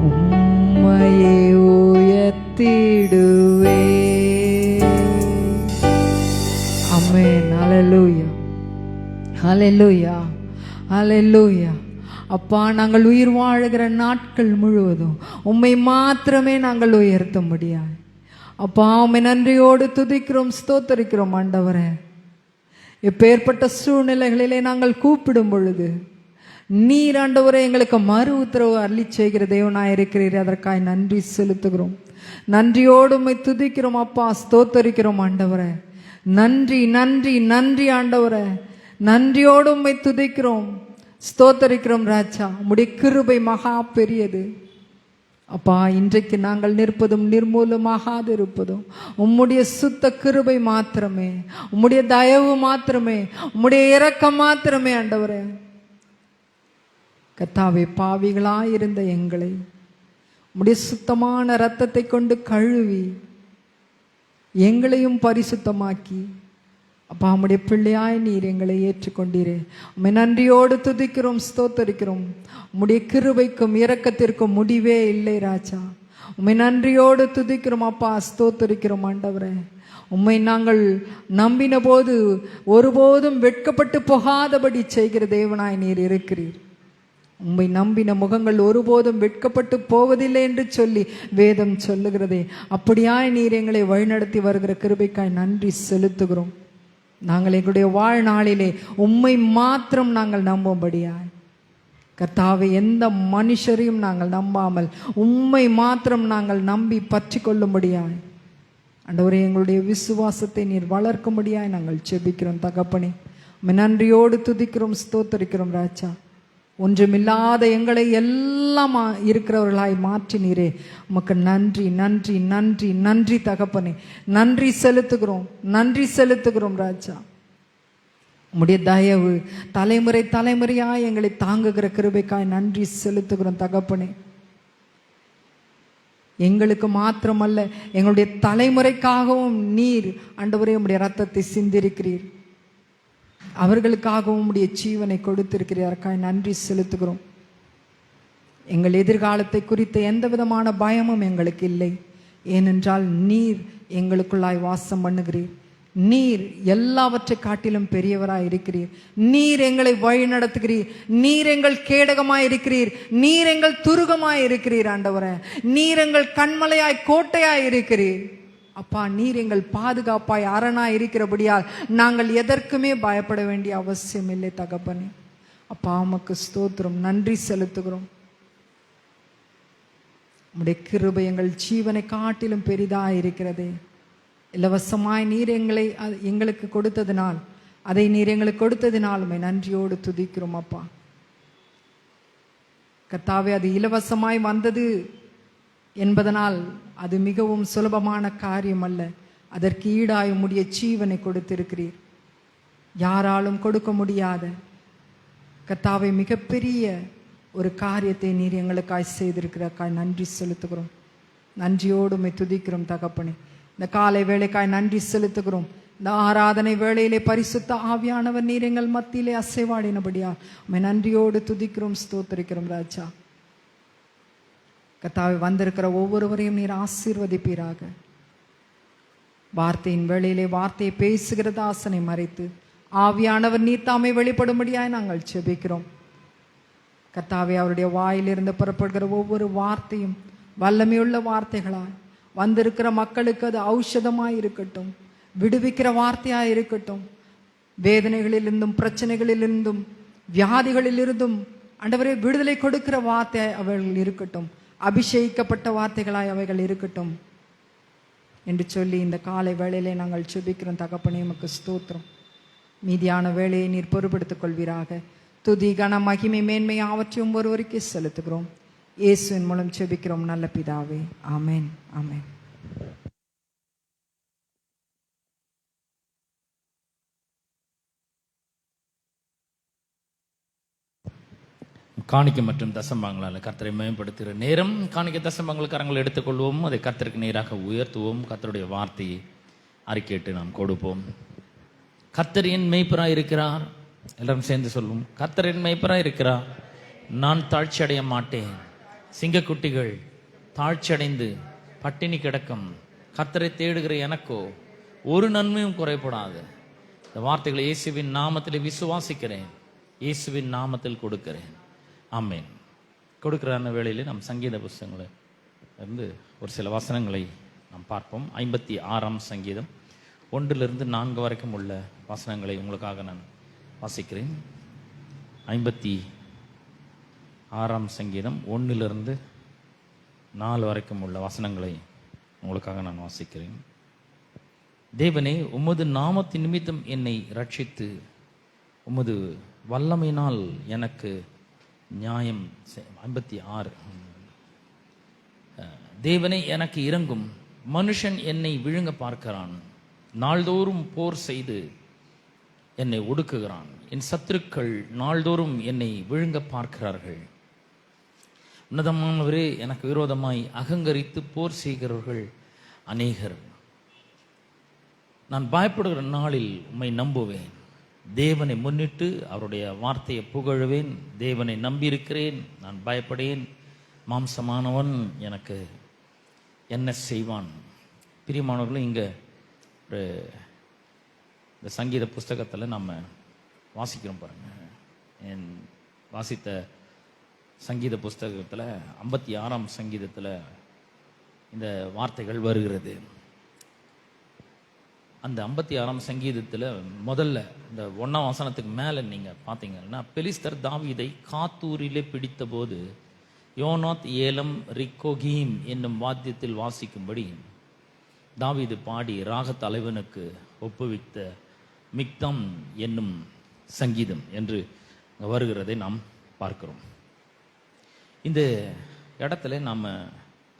உம்மையை உயர்த்திடுவே. ஆமென். ஹல்லேலூயா, ஹல்லேலூயா, ஹல்லேலூயா. அப்பா, நாங்கள் உயிர் வாழுகிற நாட்கள் முழுவதும் உம்மை மாத்திரமே நாங்கள் உயர்த்த முடியாது. அப்பா, உம்மை நன்றியோடு துதிக்கிறோம், ஸ்தோத்தரிக்கிறோம் ஆண்டவரே. எப்பேற்பட்ட சூழ்நிலைகளிலே நாங்கள் கூப்பிடும் பொழுது நீர் ஆண்டவரே எங்களுக்கு மறு உத்தரவு அருளி செய்கிற தேவனாய் இருக்கிறீர். அதற்காக நன்றி செலுத்துகிறோம். நன்றியோடு உம்மை துதிக்கிறோம் அப்பா, ஸ்தோத்தரிக்கிறோம் ஆண்டவரே. நன்றி நன்றி நன்றி ஆண்டவரே. நன்றியோடு உம்மை துதிக்கிறோம், ஸ்தோத்தரிக்கிறோம் ராஜா. உம்முடைய கிருபை மகா பெரியது அப்பா. இன்றைக்கு நாங்கள் நிற்பதும் நிர்மூலமாகாது இருப்பதும் உம்முடைய சுத்த கிருபை மாத்திரமே, உம்முடைய தயவு மாத்திரமே, உம்முடைய இரக்கம் மாத்திரமே ஆண்டவரே. கர்த்தாவே, பாவிகளாயிருந்த எங்களை உம்முடைய சுத்தமான இரத்தத்தை கொண்டு கழுவி எங்களையும் பரிசுத்தமாக்கி அப்பா உம்முடைய பிள்ளையாய் நீர் எங்களை ஏற்றுக்கொண்டீரே. உம்மை நன்றியோடு துதிக்கிறோம், ஸ்தோத்தரிக்கிறோம். உம்முடைய கிருபைக்கும் இரக்கத்திற்கும் முடிவே இல்லை ராஜா. உம்மை நன்றியோடு துதிக்கிறோம் அப்பா, ஸ்தோத்தரிக்கிறோம் ஆண்டவரே. உம்மை நாங்கள் நம்பின போது ஒருபோதும் வெட்கப்பட்டு போகாதபடி செய்கிற தேவனாய் நீர் இருக்கிறீர். உம்மை நம்பின முகங்கள் ஒருபோதும் வெட்கப்பட்டு போவதில்லை என்று சொல்லி வேதம் சொல்லுகிறதே. அப்படியாய் நீர் எங்களை வழிநடத்தி வருகிற கிருபைக்காய் நன்றி செலுத்துகிறோம். நாங்கள் எங்களுடைய வாழ்நாளிலே உம்மை மாத்திரம் நாங்கள் நம்பும்படியாய் கர்த்தாவே, எந்த மனுஷரையும் நாங்கள் நம்பாமல் உம்மை மாத்திரம் நாங்கள் நம்பி பற்றி கொள்ளும்படியாய் ஆண்டவரே, எங்களுடைய விசுவாசத்தை நீர் வளர்க்கும்படியாய் நாங்கள் செபிக்கிறோம் தகப்பனே. உம்மை நன்றியோடு துதிக்கிறோம், ஸ்தோத்தரிக்கிறோம் ராஜா. ஒன்றுமில்லாத எங்களை எல்லாம் இருக்கிறவர்களாய் மாற்றினீரே. உமக்கு நன்றி நன்றி நன்றி நன்றி தகப்பனே. நன்றி செலுத்துகிறோம், நன்றி செலுத்துகிறோம் ராஜா. உம்முடைய தயவு தலைமுறை தலைமுறையாய் எங்களை தாங்குகிற கிருபைக்காய் நன்றி செலுத்துகிறோம் தகப்பனே. எங்களுக்கு மாத்திரமல்ல, எங்களுடைய தலைமுறைக்காகவும் நீர் ஆண்டவரே உம்முடைய ரத்தத்தை சிந்திருக்கிறீர். அவர்களுக்காகவும் உம்முடைய ஜீவனை கொடுத்திருக்கிறதற்காக நன்றி செலுத்துகிறோம். எங்கள் எதிர்காலத்தை குறித்த எந்த விதமான பயமும் எங்களுக்கு இல்லை. ஏனென்றால் நீர் எங்களுக்குள்ளாய் வாசம் பண்ணுகிறீர். நீர் எல்லாவற்றை காட்டிலும் பெரியவராய் இருக்கிறீர். நீர் எங்களை வழி நடத்துகிறீர். நீர் எங்கள் கேடகமாய் இருக்கிறீர். நீர் எங்கள் துருகமாய் இருக்கிறீர். ஆண்டவரே, நீர் எங்கள் கண்மலையாய் கோட்டையாய் இருக்கிறீர். அப்பா, நீர் எங்கள் பாதுகாப்பாய் அரணாய் இருக்கிறபடியால் நாங்கள் எதற்குமே பயப்பட வேண்டிய அவசியம் இல்லை தகப்பனே. அப்பா, உமக்கு ஸ்தோத்திரம், நன்றி செலுத்துகிறோம். உம்முடைய கிருபை எங்கள் ஜீவனை காட்டிலும் பெரிதாய் இருக்கிறதே. இலவசமாய் நீர் எங்களுக்கு கொடுத்ததினால், அதை நீர் எங்களுக்கு கொடுத்ததினால் உம்மை நன்றியோடு துதிக்கிறோம். அப்பா கர்த்தாவே, அது இலவசமாய் வந்தது என்பதனால் அது மிகவும் சுலபமான காரியம் அல்ல. அதற்கு ஈடாய் உம்முடைய ஜீவனை கொடுத்திருக்கிறீர். யாராலும் கொடுக்க முடியாத கர்த்தாவே, மிகப்பெரிய ஒரு காரியத்தை நீர் எங்களுக்காய் செய்திருக்கிறக்காய் நன்றி செலுத்துகிறோம். நன்றியோடு உம்மை துதிக்கிறோம் தகப்பனே. இந்த காலை வேளைக்காய் நன்றி செலுத்துகிறோம். இந்த ஆராதனை வேளையிலே பரிசுத்த ஆவியானவர் நீர் எங்கள் மத்தியிலே அசைவாடினபடியா உம்மை நன்றியோடு துதிக்கிறோம், ஸ்தோத்திரிக்கிறோம் ராஜா. கர்த்தாவே, வந்திருக்கிற ஒவ்வொருவரையும் நீர் ஆசீர்வதிப்பீராக. வார்த்தையின் வேளையிலே வார்த்தையை பேசுகிற தாசனை மறைத்து ஆவியானவர் நீர் தாமே வெளிப்படும்படியாய் நாங்கள் ஜெபிக்கிறோம். கர்த்தாவே, அவருடைய வாயிலிருந்து புறப்படுகிற ஒவ்வொரு வார்த்தையும் வல்லமையுள்ள வார்த்தைகளாய் வந்திருக்கிற மக்களுக்கு அது ஔஷதமாய் இருக்கட்டும், விடுவிக்கிற வார்த்தையாய் இருக்கட்டும். வேதனைகளிலிருந்தும் பிரச்சனைகளிலிருந்தும் வியாதிகளிலிருந்தும் ஆண்டவரே விடுதலை கொடுக்கிற வார்த்தை அவர்கள் இருக்கட்டும். அபிஷேகிக்கப்பட்ட வார்த்தைகளாய் அவைகள் இருக்கட்டும் என்று சொல்லி இந்த காலை வேளையிலே நாங்கள் ஜெபிக்கிறோம் தகப்பனே. உமக்கு ஸ்தோத்திரம். மீதியான வேளையை நீர் பொறுப்படுத்திக் கொள்வீராக. துதி, கன, மகிமை, மேன்மை யாவற்றையும் ஒருவருக்கே செலுத்துகிறோம். இயேசுவின் மூலம் ஜெபிக்கிறோம் நல்ல பிதாவே. ஆமென், ஆமென். காணிக்கை மற்றும் தசம்பாங்களால் கர்த்தரை மேம்படுத்துகிற நேரம். காணிக்கை தசம்பாங்கள் கரங்களை எடுத்துக்கொள்வோம். அதை கர்த்தருக்கு நேராக உயர்த்துவோம். கர்த்தருடைய வார்த்தையை அறிக்கையிட்டு நாம் கொடுப்போம். கர்த்தர் என் மேய்ப்பராய் இருக்கிறார். எல்லாரும் சேர்ந்து சொல்லுவோம். கர்த்தர் என் மேய்ப்பராய் இருக்கிறார், நான் தாழ்ச்சி அடைய மாட்டேன். சிங்கக்குட்டிகள் தாழ்ச்சி அடைந்து பட்டினி கிடக்கும். கர்த்தரை தேடுகிற எனக்கோ ஒரு நன்மையும் குறைபடாது. இந்த வார்த்தைகளை இயேசுவின் நாமத்தில் விசுவாசிக்கிறேன், இயேசுவின் நாமத்தில் கொடுக்கிறேன். ஆமென். கொடுக்கிற வேளையிலே நாம் சங்கீத புஸ்தகங்களை இருந்து ஒரு சில வசனங்களை நாம் பார்ப்போம். 56ஆம் சங்கீதம் 1 to 4 வரைக்கும் உள்ள வசனங்களை உங்களுக்காக நான் வாசிக்கிறேன். 56ஆம் சங்கீதம் 1 to 4 வரைக்கும் உள்ள வசனங்களை உங்களுக்காக நான் வாசிக்கிறேன். தேவனே, உமது நாமத்தின் நிமித்தம் என்னை ரட்சித்து உமது வல்லமையினால் எனக்கு நியாயம் 56. தேவனே, எனக்கு இரங்கும். மனுஷன் என்னை விழுங்க பார்க்கிறான். நாள்தோறும் போர் செய்து என்னை ஒடுக்குகிறான். என் சத்துருக்கள் நாள்தோறும் என்னை விழுங்க பார்க்கிறார்கள். உன்னதமானவரே, எனக்கு விரோதமாய் அகங்கரித்து போர் செய்கிறவர்கள் அநேகர். நான் பயப்படுகிற நாளில் உம்மை நம்புவேன். தேவனை முன்னிட்டு அவருடைய வார்த்தையை புகழுவேன். தேவனை நம்பியிருக்கிறேன், நான் பயப்படேன். மாம்சமானவன் எனக்கு என்ன செய்வான்? பிரியமானவர்களும் இங்கே ஒரு இந்த சங்கீத புஸ்தகத்தில் நம்ம வாசிக்கிறோம் பாருங்க. என் வாசித்த சங்கீத புஸ்தகத்தில் 56ஆம் சங்கீதத்தில் இந்த வார்த்தைகள் வருகிறது. அந்த 56ஆம் சங்கீதத்தில் முதல்ல இந்த 1ஆம் வசனத்துக்கு மேலே நீங்கள் பார்த்தீங்கன்னா, பெலிஸ்தர் தாவீதை காத்தூரிலே பிடித்த போது யோனாத், ஏலம், ரிக்கோகீம் என்னும் வாத்தியத்தில் வாசிக்கும்படி தாவீது பாடி ராக தலைவனுக்கு ஒப்புவித்த மிக்தம் என்னும் சங்கீதம் என்று வருகிறதை நாம் பார்க்கிறோம். இந்த இடத்துல நாம்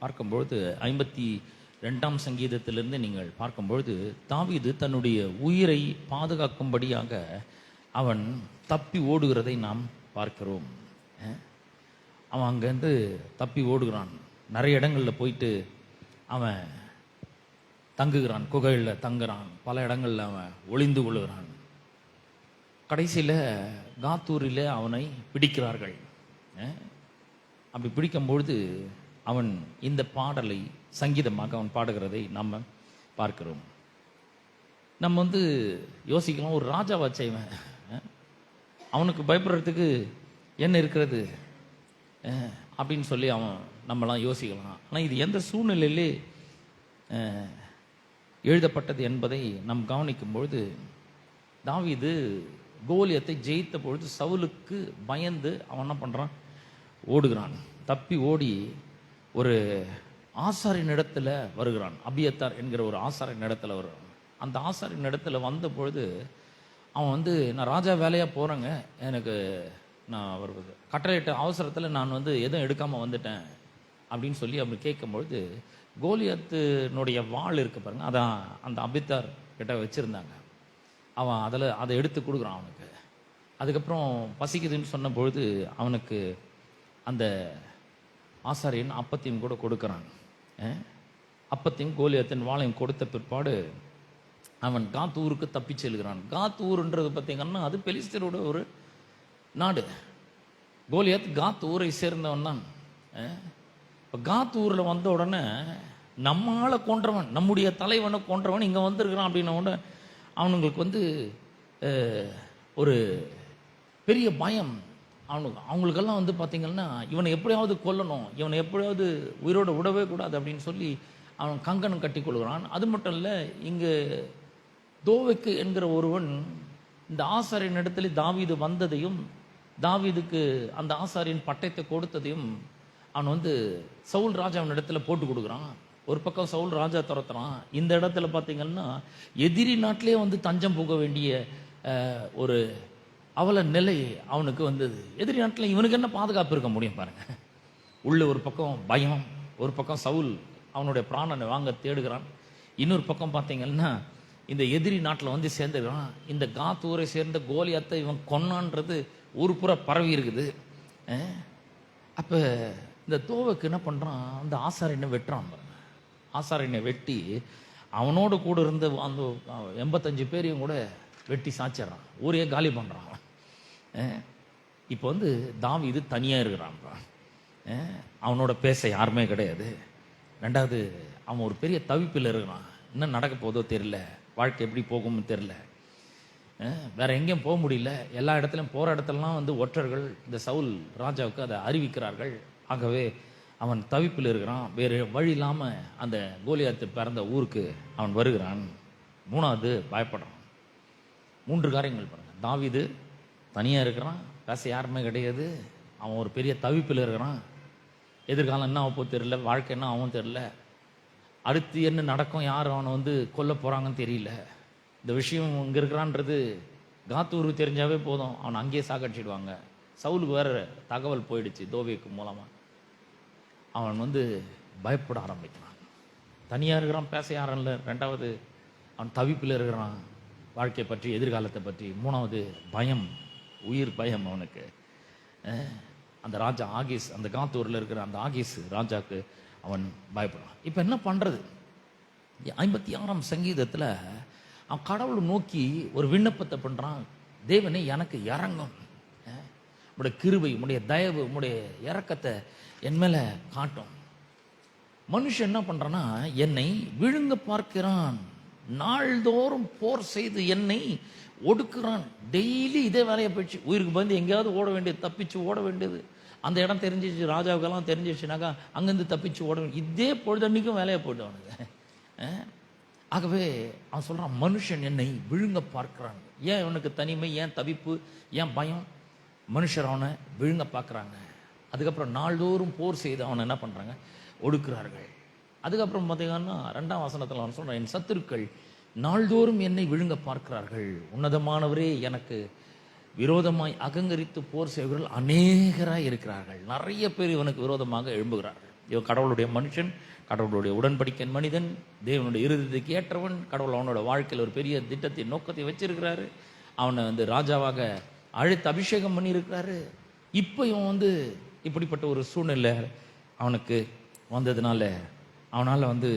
பார்க்கும்பொழுது 52ஆம் சங்கீதத்திலிருந்து நீங்கள் பார்க்கும்பொழுது தாவீது தன்னுடைய உயிரை பாதுகாக்கும்படியாக அவன் தப்பி ஓடுகிறதை நாம் பார்க்கிறோம். அவன் அங்கேருந்து தப்பி ஓடுகிறான். நிறைய இடங்களில் போயிட்டு அவன் தங்குகிறான், குகையில் தங்குறான், பல இடங்களில் அவன் ஒளிந்து கொள்கிறான். கடைசியில் காத்தூரில் அவனை பிடிக்கிறார்கள். அப்படி பிடிக்கும்பொழுது அவன் இந்த பாடலை சங்கீதமாக அவன் பாடுகிறதை நாம் பார்க்கிறோம். நம்ம வந்து யோசிக்கலாம், ஒரு ராஜாவா செய்வேன், அவனுக்கு பயப்படுறதுக்கு என்ன இருக்கிறது அப்படின்னு சொல்லி நம்மலாம் யோசிக்கலாம். ஆனால் இது எந்த சூழ்நிலையிலே எழுதப்பட்டது என்பதை நாம் கவனிக்கும் பொழுது, தாவீது கோலியத்தை ஜெயித்த பொழுது சவுலுக்கு பயந்து அவன் என்ன பண்ணுறான், ஓடுகிறான். தப்பி ஓடி ஒரு ஆசாரின் இடத்துல வருகிறான். அபியத்தார் என்கிற ஒரு ஆசாரின் இடத்துல வருகிறான். அந்த ஆசாரின் இடத்துல வந்த பொழுது அவன் வந்து, நான் ராஜா வேலையாக போகிறேங்க, எனக்கு நான் ஒரு கட்டளையிட்ட அவசரத்தில் நான் வந்து எதுவும் எடுக்காமல் வந்துட்டேன் அப்படின்னு சொல்லி அப்படி கேட்கும்பொழுது, கோலியத்தினுடைய வாள் இருக்கு பாருங்க, அதான் அந்த அபித்தார் கிட்ட வச்சுருந்தாங்க. அவன் அதை எடுத்து கொடுக்குறான் அவனுக்கு. அதுக்கப்புறம் பசிக்குதுன்னு சொன்ன பொழுது அவனுக்கு அந்த ஆசாரியன் அப்பத்தையும் கூட கொடுக்குறான். அப்பத்தையும் கோலியத்தின் வாளையும் கொடுத்த பிற்பாடு அவன் காத் ஊருக்கு தப்பி செல்கிறான். காத் ஊருன்றது பார்த்தீங்கன்னா அது பெலிஸ்தரோட ஒரு நாடு. கோலியத் காத் ஊரை சேர்ந்தவன் தான். இப்போ காத் ஊரில் வந்த உடனே நம்மால கொன்றவன், நம்முடைய தலைவனை கொன்றவன் இங்கே வந்திருக்கிறான் அப்படின்ன உடனே அவனுங்களுக்கு வந்து ஒரு பெரிய பயம். அவங்களுக்கெல்லாம் வந்து பார்த்தீங்கன்னா இவனை எப்படியாவது கொல்லணும், இவனை எப்படியாவது உயிரோடு விடவே கூடாது அப்படின்னு சொல்லி அவன் கங்கணம் கட்டி கொள்கிறான். அது மட்டும் இல்லை, இங்கே தோவேக்கு என்கிற ஒருவன் இந்த ஆசாரியின் இடத்துல தாவீது வந்ததையும் தாவீதுக்கு அந்த ஆசாரியின் பட்டயத்தை கொடுத்ததையும் அவன் வந்து சவுல் ராஜாவின் இடத்துல போட்டு கொடுக்குறான். ஒரு பக்கம் சவுல் ராஜா துரத்துறான். இந்த இடத்துல பார்த்தீங்கன்னா எதிரி நாட்டிலே வந்து தஞ்சம் போக வேண்டிய ஒரு அவல நிலை அவனுக்கு வந்தது. எதிரி நாட்டில் இவனுக்கு என்ன பாதுகாப்பு இருக்க முடியும் பாருங்க. உள்ள ஒரு பக்கம் பயம், ஒரு பக்கம் சவுல் அவனுடைய பிராணனை வாங்க தேடுகிறான். இன்னொரு பக்கம் பார்த்தீங்கன்னா இந்த எதிரி நாட்டில் வந்து சேர்ந்துக்கிறான். இந்த காத் ஊரை சேர்ந்த கோலியாத்தை இவன் கொன்னான்றது ஊர் பூரா பரவி இருக்குது. அப்போ இந்த தோவுக்கு என்ன பண்ணுறான், அந்த ஆசாரியனை வெட்டுறான். ஆசாரியனை வெட்டி அவனோடு கூட இருந்த அந்த 85 பேரையும் கூட வெட்டி சாச்சிட்றான். ஊரையே காலி பண்ணுறான். இப்போ வந்து தாவீது தனியாக இருக்கிறான். அவனோட பேச யாருமே கிடையாது. ரெண்டாவது, அவன் ஒரு பெரிய தவிப்பில் இருக்கிறான். என்ன நடக்க போதோ தெரியல, வாழ்க்கை எப்படி போகும்னு தெரியல, வேற எங்கேயும் போக முடியல. எல்லா இடத்துலையும் போகிற இடத்துலலாம் வந்து ஒற்றர்கள் இந்த சவுல் ராஜாவுக்கு அதை அறிவிக்கிறார்கள். ஆகவே அவன் தவிப்பில் இருக்கிறான். வேறு வழி இல்லாமல் அந்த கோலியாத்து பிறந்த ஊருக்கு அவன் வருகிறான். மூணாவது, பயப்படுறான். 3 காரியங்கள் பாருங்க. தாவீது தனியாக இருக்கிறான், பேச யாருமே கிடையாது. அவன் ஒரு பெரிய தவிப்பில் இருக்கிறான். எதிர்காலம் என்ன ஆகப்போ தெரியல, வாழ்க்கை என்ன ஆகும் தெரியல, அடுத்து என்ன நடக்கும், யார் அவனை வந்து கொல்ல போகிறாங்கன்னு தெரியல. இந்த விஷயம் இங்கே இருக்கிறான்றது காத்தூருக்கு தெரிஞ்சாவே போதும், அவனை அங்கேயே சாகடிச்சிடுவாங்க. சவுலுக்கு வேறு தகவல் போயிடுச்சு தோவேக்கு மூலமாக. அவன் வந்து பயப்பட ஆரம்பிக்கிறான். தனியாக இருக்கிறான், பேச யாரும் இல்லை. ரெண்டாவது, அவன் தவிப்பில் இருக்கிறான், வாழ்க்கையை பற்றி, எதிர்காலத்தை பற்றி. மூணாவது, பயம், உயிர் பயம் அவனுக்கு. அந்த ராஜா ஆகீஸ், அந்த காத்தூரில் இருக்கிற அந்த ஆகீஸ் ராஜாக்கு அவன் பயப்படுறான். இப்போ என்ன பண்ணுறது? 56ஆம் சங்கீதத்தில் அவன் கடவுளை நோக்கி ஒரு விண்ணப்பத்தை பண்ணுறான். தேவனே, எனக்கு இறங்கும், உடைய கிருபை, உடைய தயவு, உடைய இறக்கத்தை என் மேலே காட்டும். மனுஷன் என்ன பண்ணுறான்னா, என்னை விழுங்க பார்க்கிறான், நாள்தோறும் போர் செய்து என்னை ஒடுக்குறான். டெய்லி இதே வேலையை போயிடுச்சு. உயிருக்கு வந்து எங்கேயாவது ஓட வேண்டியது, தப்பிச்சு ஓட வேண்டியது. அந்த இடம் தெரிஞ்சிச்சு, ராஜாவுக்கெல்லாம் தெரிஞ்சிச்சுனாக்கா அங்கேருந்து தப்பிச்சு ஓட வேண்டியது. இதே பொழுதன்னைக்கும் வேலையை போய்ட்டு அவனுக்கு. ஆகவே அவன் சொல்கிறான், மனுஷன் என்னை விழுங்க பார்க்கிறான். ஏன் அவனுக்கு தனிமை, ஏன் தவிப்பு, ஏன் பயம்? மனுஷர் அவனை விழுங்க பார்க்குறாங்க. அதுக்கப்புறம் நாள்தோறும் போர் செய்து அவனை என்ன பண்ணுறாங்க, ஒடுக்குறார்கள். அதுக்கப்புறம் பார்த்தீங்கன்னா 2ஆம் வசனத்தில் அவன் சொல்கிறான், என் சத்துருக்கள் நாள்தோறும் என்னை விழுங்க பார்க்கிறார்கள். உன்னதமானவரே, எனக்கு விரோதமாய் அகங்கரித்து போர் செய்வர்கள் அநேகராய் இருக்கிறார்கள். நிறைய பேர் இவனுக்கு விரோதமாக எழும்புகிறார்கள். இவன் கடவுளுடைய மனுஷன், கடவுளுடைய உடன்படிக்கை மனிதன், தேவனுடைய இருதயத்துக்கு ஏற்றவன். கடவுள் அவனோட வாழ்க்கையில் ஒரு பெரிய திட்டத்தை, நோக்கத்தை வச்சிருக்கிறாரு. அவனை வந்து ராஜாவாக அழைத்து அபிஷேகம் பண்ணியிருக்கிறாரு. இப்போ இவன் வந்து இப்படிப்பட்ட ஒரு சூழ்நிலை அவனுக்கு வந்ததுனால அவனால் வந்து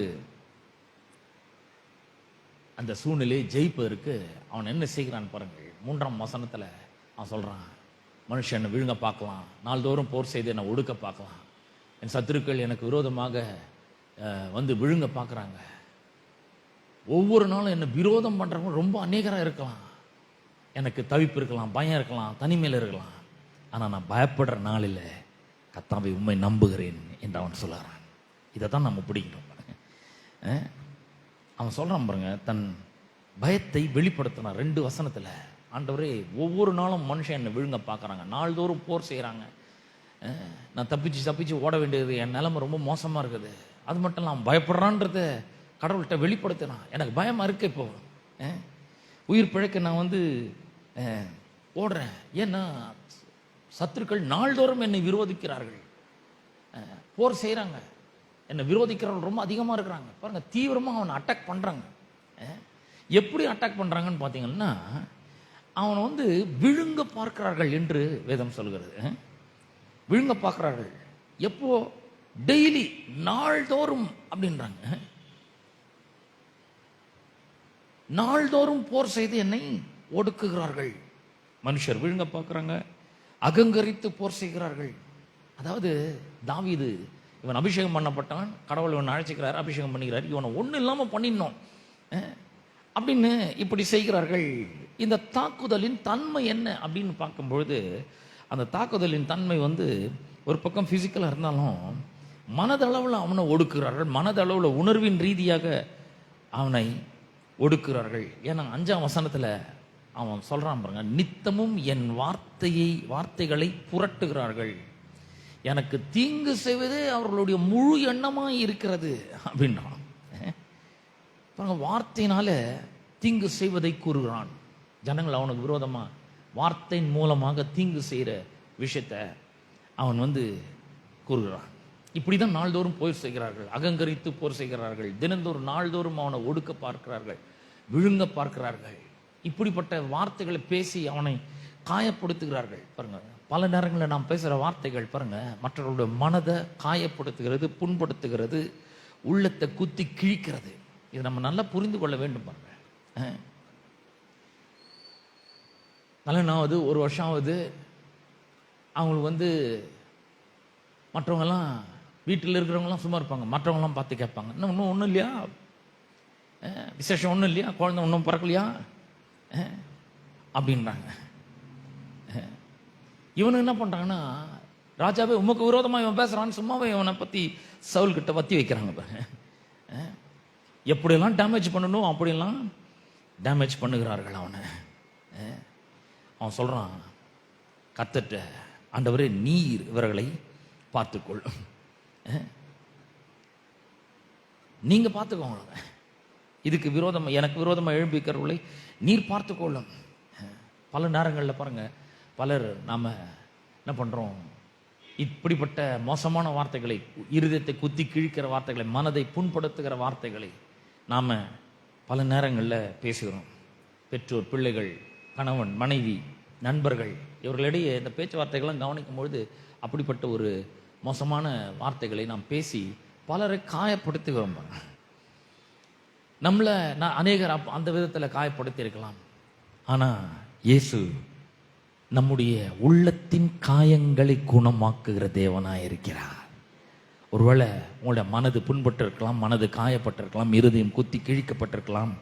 அந்த சூழ்நிலையை ஜெயிப்பதற்கு அவன் என்ன செய்கிறான் பாருங்கள். 3ஆம் வசனத்தில் அவன் சொல்கிறான், மனுஷன் என்னை விழுங்க பார்க்கலாம், நாள்தோறும் போர் செய்து என்னை ஒடுக்க பார்க்கலாம், என் சத்துருக்கள் எனக்கு விரோதமாக வந்து விழுங்க பார்க்குறாங்க. ஒவ்வொரு நாளும் என்னை விரோதம் பண்றவங்க ரொம்ப அநேகராக இருக்கலாம். எனக்கு தவிப்பு இருக்கலாம், பயம் இருக்கலாம், தனிமையில் இருக்கலாம். ஆனால் நான் பயப்படுற நாளில் கர்த்தாவை உம்மை நம்புகிறேன் என்று அவன் சொல்லுறான். இதை தான் நம்ம பிடிக்கணும். அவன் சொல்றான் பாருங்க, தன் பயத்தை வெளிப்படுத்தினான் 2 வசனத்தில். ஆண்டவரே, ஒவ்வொரு நாளும் மனுஷன் என்னை விழுங்க பார்க்குறாங்க, நாள்தோறும் போர் செய்கிறாங்க, நான் தப்பிச்சு ஓட வேண்டியது, என் நிலைமை ரொம்ப மோசமாக இருக்குது. அது மட்டும் இல்லை, அவன் பயப்படுறான்றத கடவுள்கிட்ட வெளிப்படுத்தினான். எனக்கு பயமாக இருக்கு, இப்போ உயிர் பிழைக்க நான் ஓடுறேன். ஏன்னா சத்துருக்கள் நாள்தோறும் என்னை விரோதிக்கிறார்கள், போர் செய்கிறாங்க, என்னை விரோதிக்கிறவர்கள் ரொம்ப அதிகமாக இருக்கிறாங்க. பாருங்க, தீவிரமாக அவனை அட்டாக் பண்ணுறாங்க. எப்படி அட்டாக் பண்ணுறாங்கன்னு பார்த்தீங்கன்னா, அவனை விழுங்க பார்க்கிறார்கள் என்று வேதம் சொல்கிறது. விழுங்க பார்க்கிறார்கள் எப்போ? டெய்லி, நாள்தோறும் அப்படின்றாங்க. நாள்தோறும் போர் செய்து என்னை ஒடுக்குகிறார்கள். மனுஷர் விழுங்க பார்க்குறாங்க, அகங்கரித்து போர் செய்கிறார்கள். அதாவது தாவீது, இவன் அபிஷேகம் பண்ணப்பட்டான், கடவுள் இவன் அழைச்சிக்கிறார், அபிஷேகம் பண்ணிக்கிறார், இவனை ஒன்றும் இல்லாமல் பண்ணிடணும் அப்படின்னு இப்படி செய்கிறார்கள். இந்த தாக்குதலின் தன்மை என்ன அப்படின்னு பார்க்கும்பொழுது, அந்த தாக்குதலின் தன்மை ஒரு பக்கம் ஃபிசிக்கலாக இருந்தாலும் மனதளவில் அவனை ஒடுக்குகிறார்கள், மனதளவில் உணர்வின் ரீதியாக அவனை ஒடுக்குகிறார்கள். ஏன்னா 5ஆம் வசனத்தில் அவன் சொல்றான் பாருங்க, நித்தமும் என் வார்த்தைகளை புரட்டுகிறார்கள், எனக்கு தீங்கு செய்வதே அவர்களுடைய முழு எண்ணமாய் இருக்கிறது அப்படின்றான். பாருங்க, வார்த்தையினால தீங்கு செய்வதை கூறுகிறான். ஜனங்கள் அவனுக்கு விரோதமா வார்த்தையின் மூலமாக தீங்கு செய்கிற விஷயத்தை அவன் கூறுகிறான். இப்படிதான் நாள்தோறும் போர் செய்கிறார்கள், அகங்கரித்து போர் செய்கிறார்கள், தினந்தோறும் நாள்தோறும் அவனை ஒடுக்க பார்க்கிறார்கள், விழுங்க பார்க்கிறார்கள். இப்படிப்பட்ட வார்த்தைகளை பேசி அவனை காயப்படுத்துகிறார்கள். பாருங்க, பல நேரங்களில் நாம் பேசுகிற வார்த்தைகள் பாருங்க, மற்றவர்களுடைய மனதை காயப்படுத்துகிறது, புண்படுத்துகிறது, உள்ளத்தை குத்தி கிழிக்கிறது. இதை நம்ம நல்லா புரிந்து கொள்ள வேண்டும். பாருங்க, நல்லனாவது 1 வருஷம் ஆகுது, அவங்களுக்கு மற்றவங்கெல்லாம் வீட்டில் இருக்கிறவங்கலாம் சும்மா இருப்பாங்க, மற்றவங்களாம் பார்த்து கேட்பாங்க, இன்னும் ஒன்றும் இல்லையா, விசேஷம் ஒன்றும் இல்லையா, குழந்தை ஒன்றும் பிறக்கலையா அப்படின்றாங்க. இவனு என்ன பண்றாங்கன்னா, ராஜாவே உமக்கு விரோதமா இவன் பேசுறான்னு சும்மாவே இவனை பத்தி சவுல் கிட்ட வத்தி வைக்கிறாங்க. எப்படியெல்லாம் டேமேஜ் பண்ணணும் அப்படியெல்லாம் டேமேஜ் பண்ணுகிறார்கள் அவனை. அவன் சொல்றான் கர்த்தர்ட்ட, ஆண்டவரே நீர் இவர்களை பார்த்துக்கொள், நீங்க பார்த்துக்கோங்க, இதுக்கு விரோதமா எனக்கு விரோதமா எழும்பிக்கிறவர்களை நீர் பார்த்துக்கொள்ளும். பல நேரங்களில் பாருங்க, பலர் நாம என்ன பண்றோம், இப்படிப்பட்ட மோசமான வார்த்தைகளை, இருதயத்தை குத்தி கிழிக்கிற வார்த்தைகளை, மனதை புண்படுத்துகிற வார்த்தைகளை நாம பல நேரங்களில் பேசுகிறோம். பெற்றோர், பிள்ளைகள், கணவன், மனைவி, நண்பர்கள், இவர்களிடையே இந்த பேச்சுவார்த்தைகள்லாம் கவனிக்கும் பொழுது அப்படிப்பட்ட ஒரு மோசமான வார்த்தைகளை நாம் பேசி பலரை காயப்படுத்துகிறோம். நம்மளை அநேகர் அந்த விதத்தில் காயப்படுத்தி இருக்கலாம். ஆனா இயேசு நம்முடைய உள்ளத்தின் காயங்களை குணமாக்குகிற தேவனாய் இருக்கிறார். ஒருவேளை உங்களுடைய மனது புண்பட்டிருக்கலாம், மனது காயப்பட்டிருக்கலாம், இருதயம் குத்தி கிழிக்கப்பட்டிருக்கலாம்.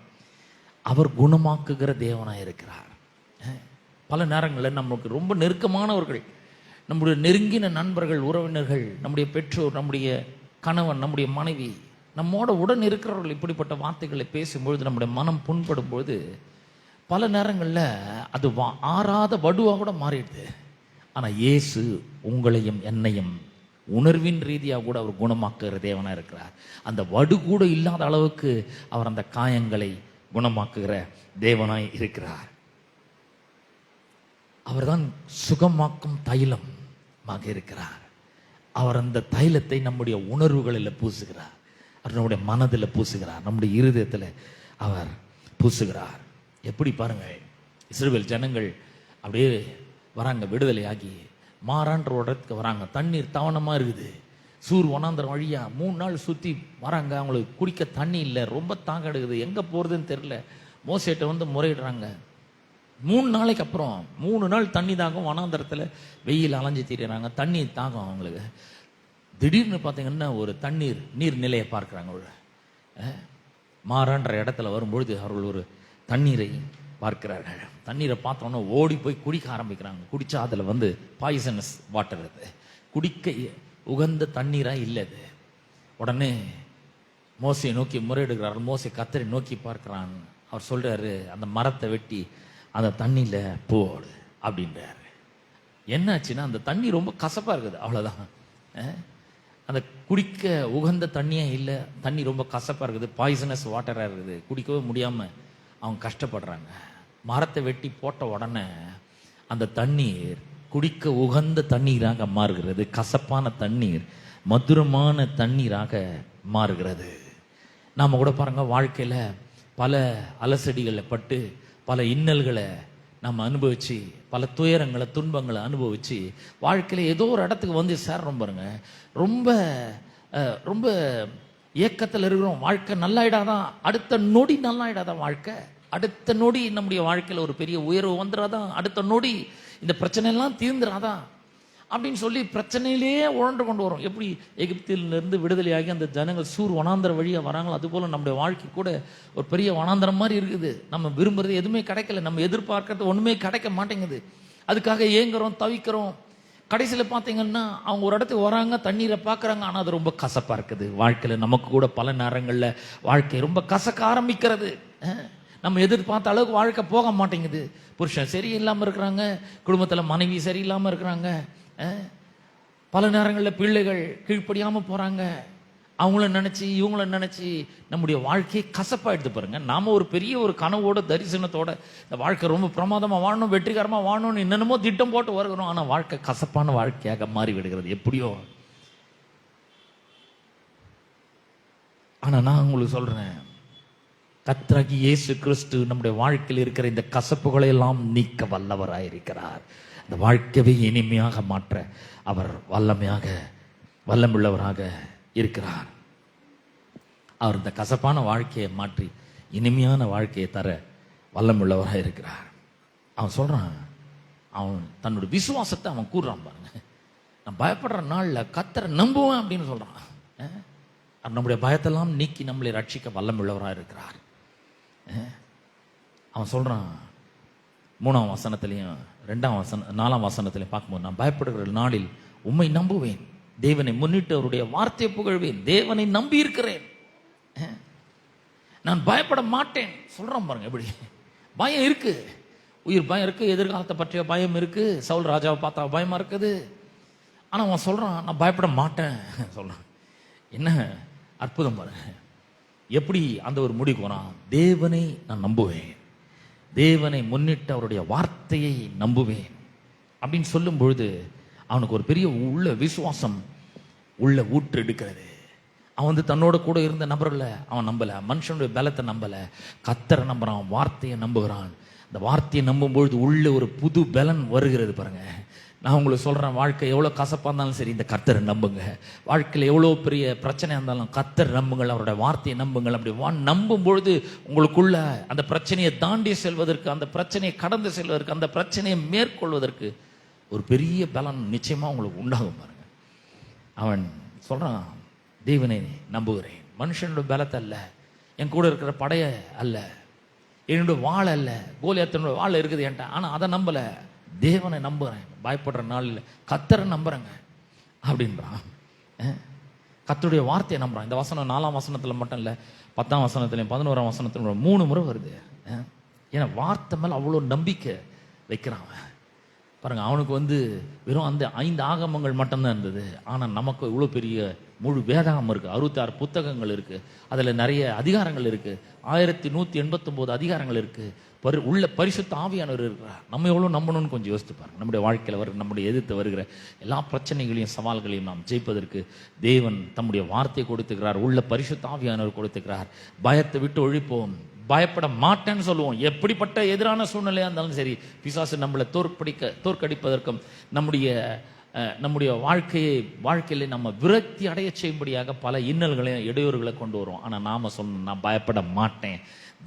அவர் குணமாக்குகிற தேவனாய் இருக்கிறார். பல நேரங்களில் நமக்கு ரொம்ப நெருக்கமானவர்கள், நம்முடைய நெருங்கின நண்பர்கள், உறவினர்கள், நம்முடைய பெற்றோர், நம்முடைய கணவன், நம்முடைய மனைவி, நம்மோட உடன் இருக்கிறவர்கள் இப்படிப்பட்ட வார்த்தைகளை பேசும்பொழுது நம்முடைய மனம் புண்படும் பொழுது பல நேரங்களில் அது ஆறாத வடுவாக கூட மாறிடுது. ஆனால் இயேசு உங்களையும் என்னையும் உணர்வின் ரீதியாக கூட அவர் குணமாக்குகிற தேவனாக இருக்கிறார். அந்த வடு கூட இல்லாத அளவுக்கு அவர் அந்த காயங்களை குணமாக்குகிற தேவனாய் இருக்கிறார். அவர்தான் சுகமாக்கும் தைலமாக இருக்கிறார். அவர் அந்த தைலத்தை நம்முடைய உணர்வுகளில் பூசுகிறார், அவர் நம்முடைய மனதில் பூசுகிறார், நம்முடைய இருதயத்தில் அவர் பூசுகிறார். எப்படி பாருங்க, இஸ்ரவேல் ஜனங்கள் அப்படியே வராங்க, விடுதலையாகி மாறான்ற ஒரு இடத்துக்கு வராங்க. தண்ணீர் தவணமாக இருக்குது, சூர் வனாந்தரம் வழியா 3 நாள் சுற்றி வராங்க. அவங்களுக்கு குடிக்க தண்ணி இல்லை, ரொம்ப தாங்க எடுக்குது, எங்கே போகிறதுன்னு தெரியல. மோசேட்ட முறையிடுறாங்க. 3 நாளைக்கு அப்புறம் 3 நாள் தண்ணி தாகம், வனாந்தரத்தில் வெயில் அலைஞ்சு திரிகிறாங்க, தண்ணி தாகம் அவங்களுக்கு. திடீர்னு பார்த்தீங்கன்னா ஒரு நீர் நிலையை பார்க்குறாங்க. மாறான்ற இடத்துல வரும்பொழுது அவர்கள் ஒரு தண்ணீரை பார்க்கிறார்கள். தண்ணீரை பார்த்தோன்னா ஓடி போய் குடிக்க ஆரம்பிக்கிறாங்க. குடிச்சா அதில் பாய்சனஸ் வாட்டர், அது குடிக்க உகந்த தண்ணீராக இல்லை அது. உடனே மோசையை நோக்கி முறையிடுகிறார். மோசை கர்த்தரை நோக்கி பார்க்கிறான். அவர் சொல்றாரு, அந்த மரத்தை வெட்டி அந்த தண்ணியில போடு அப்படின்றாரு. என்னாச்சுன்னா அந்த தண்ணி ரொம்ப கசப்பா இருக்குது, அவ்வளவுதான். அந்த குடிக்க உகந்த தண்ணியே இல்லை, தண்ணி ரொம்ப கசப்பா இருக்குது, பாய்சனஸ் வாட்டரா இருக்குது, குடிக்கவே முடியாம அவங்க கஷ்டப்படுறாங்க. மரத்தை வெட்டி போட்ட உடனே அந்த தண்ணீர் குடிக்க உகந்த தண்ணீராக மாறுகிறது. கசப்பான தண்ணீர் மதுரமான தண்ணீராக மாறுகிறது. நாம கூட பாருங்க, வாழ்க்கையில பல அலசடிகளை பட்டு பல இன்னல்களை நம்ம அனுபவிச்சு பல துயரங்களை துன்பங்களை அனுபவிச்சு வாழ்க்கையில ஏதோ ஒரு இடத்துக்கு சேர்றோம் பாருங்க. ரொம்ப ரொம்ப ஏக்கத்தில் இருக்கிறோம். வாழ்க்கை நல்லாயிடாதான், அடுத்த நொடி நல்லாயிடாதான் வாழ்க்கை. அடுத்த நொடி நம்முடைய வாழ்க்கையில் ஒரு பெரிய உயர்வு வந்துடாதான், அடுத்த நொடி இந்த பிரச்சனை எல்லாம் தீர்ந்துடாதான் அப்படின்னு சொல்லி பிரச்சனையிலேயே உழன்று கொண்டு வரும். எப்படி எகிப்திலிருந்து விடுதலையாகி அந்த ஜனங்கள் சூர் வனாந்தர வழியாக வராங்களோ, அது போல நம்முடைய வாழ்க்கை கூட ஒரு பெரிய வனாந்தரம் மாதிரி இருக்குது. நம்ம விரும்புறது எதுவுமே கிடைக்கல, நம்ம எதிர்பார்க்கறது ஒன்றுமே கிடைக்க மாட்டேங்குது. அதுக்காக ஏங்குறோம், தவிக்கிறோம். கடைசியில் பார்த்தீங்கன்னா அவங்க ஒரு இடத்துக்கு வராங்க, தண்ணீரை பார்க்குறாங்க, ஆனால் அது ரொம்ப கசப்பாக இருக்குது. வாழ்க்கையில் நமக்கு கூட பல நேரங்களில் வாழ்க்கை ரொம்ப கசக்க ஆரம்பிக்கிறது. நம்ம எதிர்பார்த்த அளவுக்கு வாழ்க்கை போக மாட்டேங்குது. புருஷன் சரியில்லாமல் இருக்கிறாங்க, குடும்பத்தில் மனைவி சரியில்லாமல் இருக்கிறாங்க, பல நேரங்களில் பிள்ளைகள் கீழ்ப்படியாமல் போகிறாங்க. அவங்கள நினச்சி இவங்கள நினச்சி நம்முடைய வாழ்க்கையை கசப்பாக எடுத்து பாருங்க. நாம் ஒரு பெரிய ஒரு கனவோட தரிசனத்தோட இந்த வாழ்க்கை ரொம்ப பிரமாதமாக வாழணும், வெற்றிகரமாக வாழணும்னு என்னென்னமோ திட்டம் போட்டு வருகிறோம். ஆனால் வாழ்க்கை கசப்பான வாழ்க்கையாக மாறி விடுகிறது எப்படியோ. ஆனால் நான் உங்களுக்கு சொல்கிறேன், கர்த்தராகிய இயேசு கிறிஸ்து நம்முடைய வாழ்க்கையில் இருக்கிற இந்த கசப்புகளை எல்லாம் நீக்க வல்லவராயிருக்கிறார். இந்த வாழ்க்கையை இனிமையாக மாற்ற அவர் வல்லமுள்ளவராக இருக்கிறார். அவர் இந்த கசப்பான வாழ்க்கையை மாற்றி இனிமையான வாழ்க்கையை தர வல்லமுள்ளவராக இருக்கிறார். அவன் சொல்றான், அவன் தன்னோட விசுவாசத்தை அவன் கூறுறான் பாருங்க. நான் பயப்படுற நாளில் கர்த்தரை நம்புவேன் அப்படின்னு சொல்றான். நம்முடைய பயத்தெல்லாம் நீக்கி நம்மளை ரட்சிக்க வல்லமுள்ளவராக இருக்கிறார். அவன் சொல்றான் 3ஆம் வசனத்திலையும் 4ஆம் வசனத்திலையும் பார்க்கும்போது, நான் பயப்படுகிற நாளில் உம்மை நம்புவேன், தேவனை முன்னிட்டு அவருடைய வார்த்தையை புகழ்வேன், தேவனை நம்பி இருக்கிறேன், நான் பயப்பட மாட்டேன் சொல்றான் பாருங்க. எப்படி பயம் இருக்கு, உயிர் பயம் இருக்கு, எதிர்காலத்தை பற்றிய பயம் இருக்கு, சவுல் ராஜாவை பார்த்தா பயமா இருக்குது. ஆனா அவன் சொல்றான், நான் பயப்பட மாட்டேன் சொல்றான். என்ன அற்புதம் பாருங்க, எப்படி அந்த ஒரு முடிவுக்கு வரான். தேவனை நான் நம்புவேன், தேவனை முன்னிட்டு அவருடைய வார்த்தையை நம்புவேன் அப்படின்னு சொல்லும் பொழுது அவனுக்கு ஒரு பெரிய உள்ள விசுவாசம் உள்ள ஊற்று எடுக்கிறது. அவன் தன்னோட கூட இருந்த நபர்களை அவன் நம்பல, மனுஷனுடைய பலத்தை நம்பல, கர்த்தரை நம்புறான், வார்த்தையை நம்புகிறான். அந்த வார்த்தையை நம்பும் பொழுது உள்ள ஒரு புது பலன் வருகிறது பாருங்க. நான் உங்களுக்கு சொல்றேன், வாழ்க்கை எவ்வளோ கசப்பாக இருந்தாலும் சரி, இந்த கர்த்தரை நம்புங்க. வாழ்க்கையில் எவ்வளோ பெரிய பிரச்சனையாக இருந்தாலும் கர்த்தர் நம்புங்கள், அவருடைய வார்த்தையை நம்புங்கள். அப்படி நம்பும் பொழுது உங்களுக்குள்ள அந்த பிரச்சனையை தாண்டி செல்வதற்கு, அந்த பிரச்சனையை கடந்து செல்வதற்கு, அந்த பிரச்சனையை மேற்கொள்வதற்கு ஒரு பெரிய பலன் நிச்சயமா உங்களுக்கு உண்டாகும் பாருங்க. அவன் சொல்றான், தேவனை நம்புகிறேன், மனுஷனோட பலத்தை அல்ல, என் கூட இருக்கிற படைய அல்ல, என்னோட வாழை அல்ல, கோலியாத்தனோட வாழை இருக்குது என்கிட்ட, ஆனால் அதை நம்பல, தேவனை நம்புறேன், பயப்படுற நாளில் கர்த்தரை நம்புறேங்க அப்படின்றான். கர்த்தருடைய வார்த்தையை நம்புறான். இந்த வசனம் 4ஆம் வசனத்துல மட்டும் இல்லை, 10ஆம் வசனத்திலையும் 11ஆம் வசனத்திலும் 3 முறை வருது. ஏன்னா வார்த்தை மேல அவ்வளோ நம்பிக்கை வைக்கிறான் பாருங்க. அவனுக்கு வெறும் அந்த 5 ஆகமங்கள் மட்டும்தான் இருந்தது. ஆனால் நமக்கு இவ்வளோ பெரிய முழு வேதாகம் இருக்கு, 66 புத்தகங்கள் இருக்கு, அதில் நிறைய அதிகாரங்கள் இருக்கு, 1189 அதிகாரங்கள் இருக்கு, உள்ள பரிசுத்த ஆவியானவர் இருக்கிறார். நம்ம எவ்வளோ நம்பணும்னு கொஞ்சம் யோசித்து பாருங்க. நம்முடைய வாழ்க்கையில் நம்முடைய எதிர்த்து வருகிற எல்லா பிரச்சனைகளையும் சவால்களையும் நாம் ஜெயிப்பதற்கு தேவன் தம்முடைய வார்த்தையை கொடுத்துக்கிறார், உள்ள பரிசுத்த ஆவியானவர் கொடுத்துக்கிறார். பயத்தை விட்டு ஒழிப்போம், பயப்பட மாட்டேன்னு சொல்லுவோம். எப்படிப்பட்ட எதிரான சூழ்நிலையா இருந்தாலும் சரி, பிசாசு நம்மளை தோற்கடிப்பதற்கும் நம்முடைய வாழ்க்கையில நம்ம விரக்தி அடைய செய்யும்படியாக பல இன்னல்களையும் இடையூறுகளை கொண்டு வரும். ஆனா நாம சொல்லணும், நான் பயப்பட மாட்டேன்,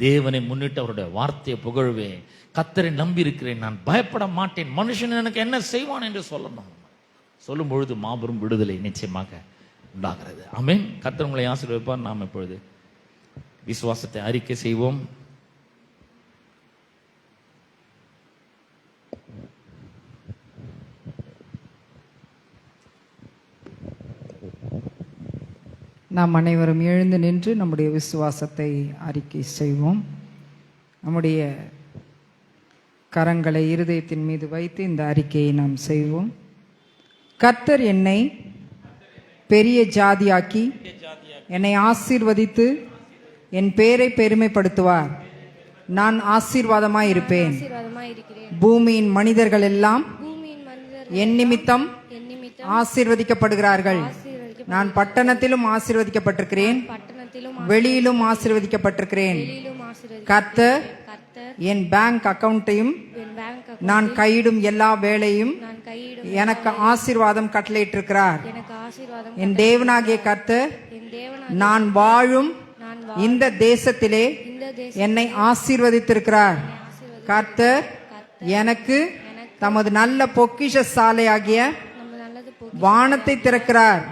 தேவனை முன்னிட்டு அவருடைய வார்த்தையை புகழ்வேன், கர்த்தரை நம்பி இருக்கிறேன், நான் பயப்பட மாட்டேன், மனுஷன் எனக்கு என்ன செய்வான் என்று சொல்லணும். சொல்லும் பொழுது மாபெரும் விடுதலை நிச்சயமாக உண்டாகிறது. ஆமென். கர்த்தர் உங்களை ஆசீர்வதிப்பார். நாம் இப்பொழுது விசுவாசத்தை அறிக்கை செய்வோம். நாம் அனைவரும் எழுந்து நின்று நம்முடைய விசுவாசத்தை அறிக்கை செய்வோம். நம்முடைய கரங்களை இருதயத்தின் மீது வைத்து இந்த அறிக்கையை நாம் செய்வோம். கர்த்தர் என்னை பெரிய ஜாதியாக்கி என்னை ஆசீர்வதித்து என் பேரை பெருமைப்படுத்துவார். நான் ஆசீர்வாதமாய் இருப்பேன். பூமியின் மனிதர்கள் எல்லாம் என் நிமித்தம் ஆசீர்வதிக்கப்படுகிறார்கள். நான் பட்டணத்திலும் ஆசீர்வதிக்கப்பட்டிருக்கிறேன், வெளியிலும் ஆசீர்வதிக்கப்பட்டிருக்கிறேன். கர்த்தர் என் பேங்க் அக்கவுண்டையும் நான் கையிடும் எல்லா வேலையும் எனக்கு ஆசீர்வாதம் கட்டளையிட்டிருக்கிறார். என் தேவனாகிய கர்த்தர் நான் வாழும் இந்த தேசத்திலே என்னை ஆசீர்வதித்திருக்கிறார். கர்த்தர் எனக்கு தமது நல்ல பொக்கிஷ சாலையாகிய வானத்தை திறக்கிறார்.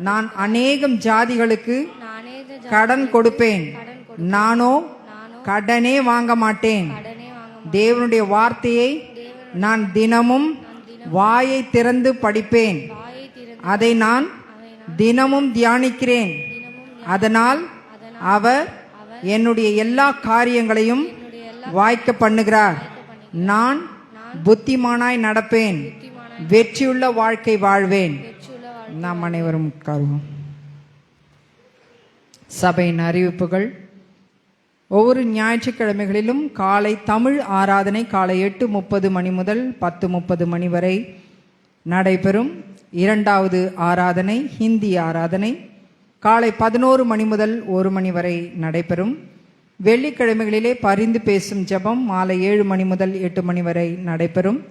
நான் அநேகம் ஜாதிகளுக்கு கடன் கொடுப்பேன், நானோ கடனே வாங்க மாட்டேன். தேவனுடைய வார்த்தையை நான் தினமும் வாயை திறந்து படிப்பேன், அதை நான் தினமும் தியானிக்கிறேன். அதனால் அவர் என்னுடைய எல்லா காரியங்களையும் வாய்க்க பண்ணுகிறார். நான் புத்திமானாய் நடப்பேன், வெற்றியுள்ள வாழ்க்கை வாழ்வேன். நாம் அனைவரும் உட்காருவோம். சபையின் அறிவிப்புகள். ஒவ்வொரு ஞாயிற்றுக்கிழமைகளிலும் காலை தமிழ் ஆராதனை காலை 8:30 மணி முதல் 10:30 மணி வரை நடைபெறும். இரண்டாவது ஆராதனை ஹிந்தி ஆராதனை காலை 11 மணி முதல் 1 மணி வரை நடைபெறும். வெள்ளிக்கிழமைகளிலே பரிந்து பேசும் ஜெபம் மாலை 7 மணி முதல் 8 மணி வரை நடைபெறும்.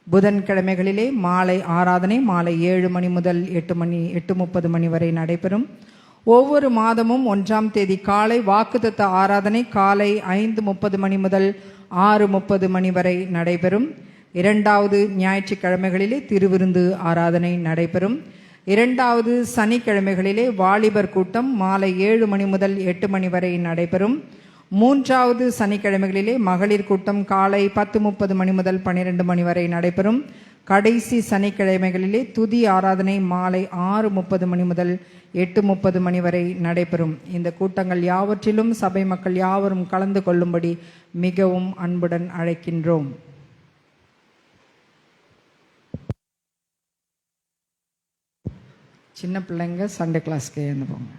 புதன்கிழமைகளிலே மாலை ஆராதனை மாலை 7 மணி முதல் 8:30 மணி வரை நடைபெறும். ஒவ்வொரு மாதமும் 1ஆம் தேதி காலை வாக்குத்தத்த ஆராதனை காலை 5:30 மணி முதல் 6:30 மணி வரை நடைபெறும். இரண்டாவது ஞாயிற்றுக்கிழமைகளிலே திருவிருந்து ஆராதனை நடைபெறும். இரண்டாவது சனிக்கிழமைகளிலே வாலிபர் கூட்டம் மாலை 7 மணி முதல் 8 மணி வரை நடைபெறும். மூன்றாவது சனிக்கிழமைகளிலே மகளிர் கூட்டம் காலை 10:30 மணி முதல் 12 மணி வரை நடைபெறும். கடைசி சனிக்கிழமைகளிலே துதி ஆராதனை மாலை 6:30 மணி முதல் 8:30 மணி வரை நடைபெறும். இந்த கூட்டங்கள் யாவற்றிலும் சபை மக்கள் யாவரும் கலந்து கொள்ளும்படி மிகவும் அன்புடன் அழைக்கின்றோம். சின்ன பிள்ளைங்க சண்டே கிளாஸ்க்கு எழுந்து போங்க.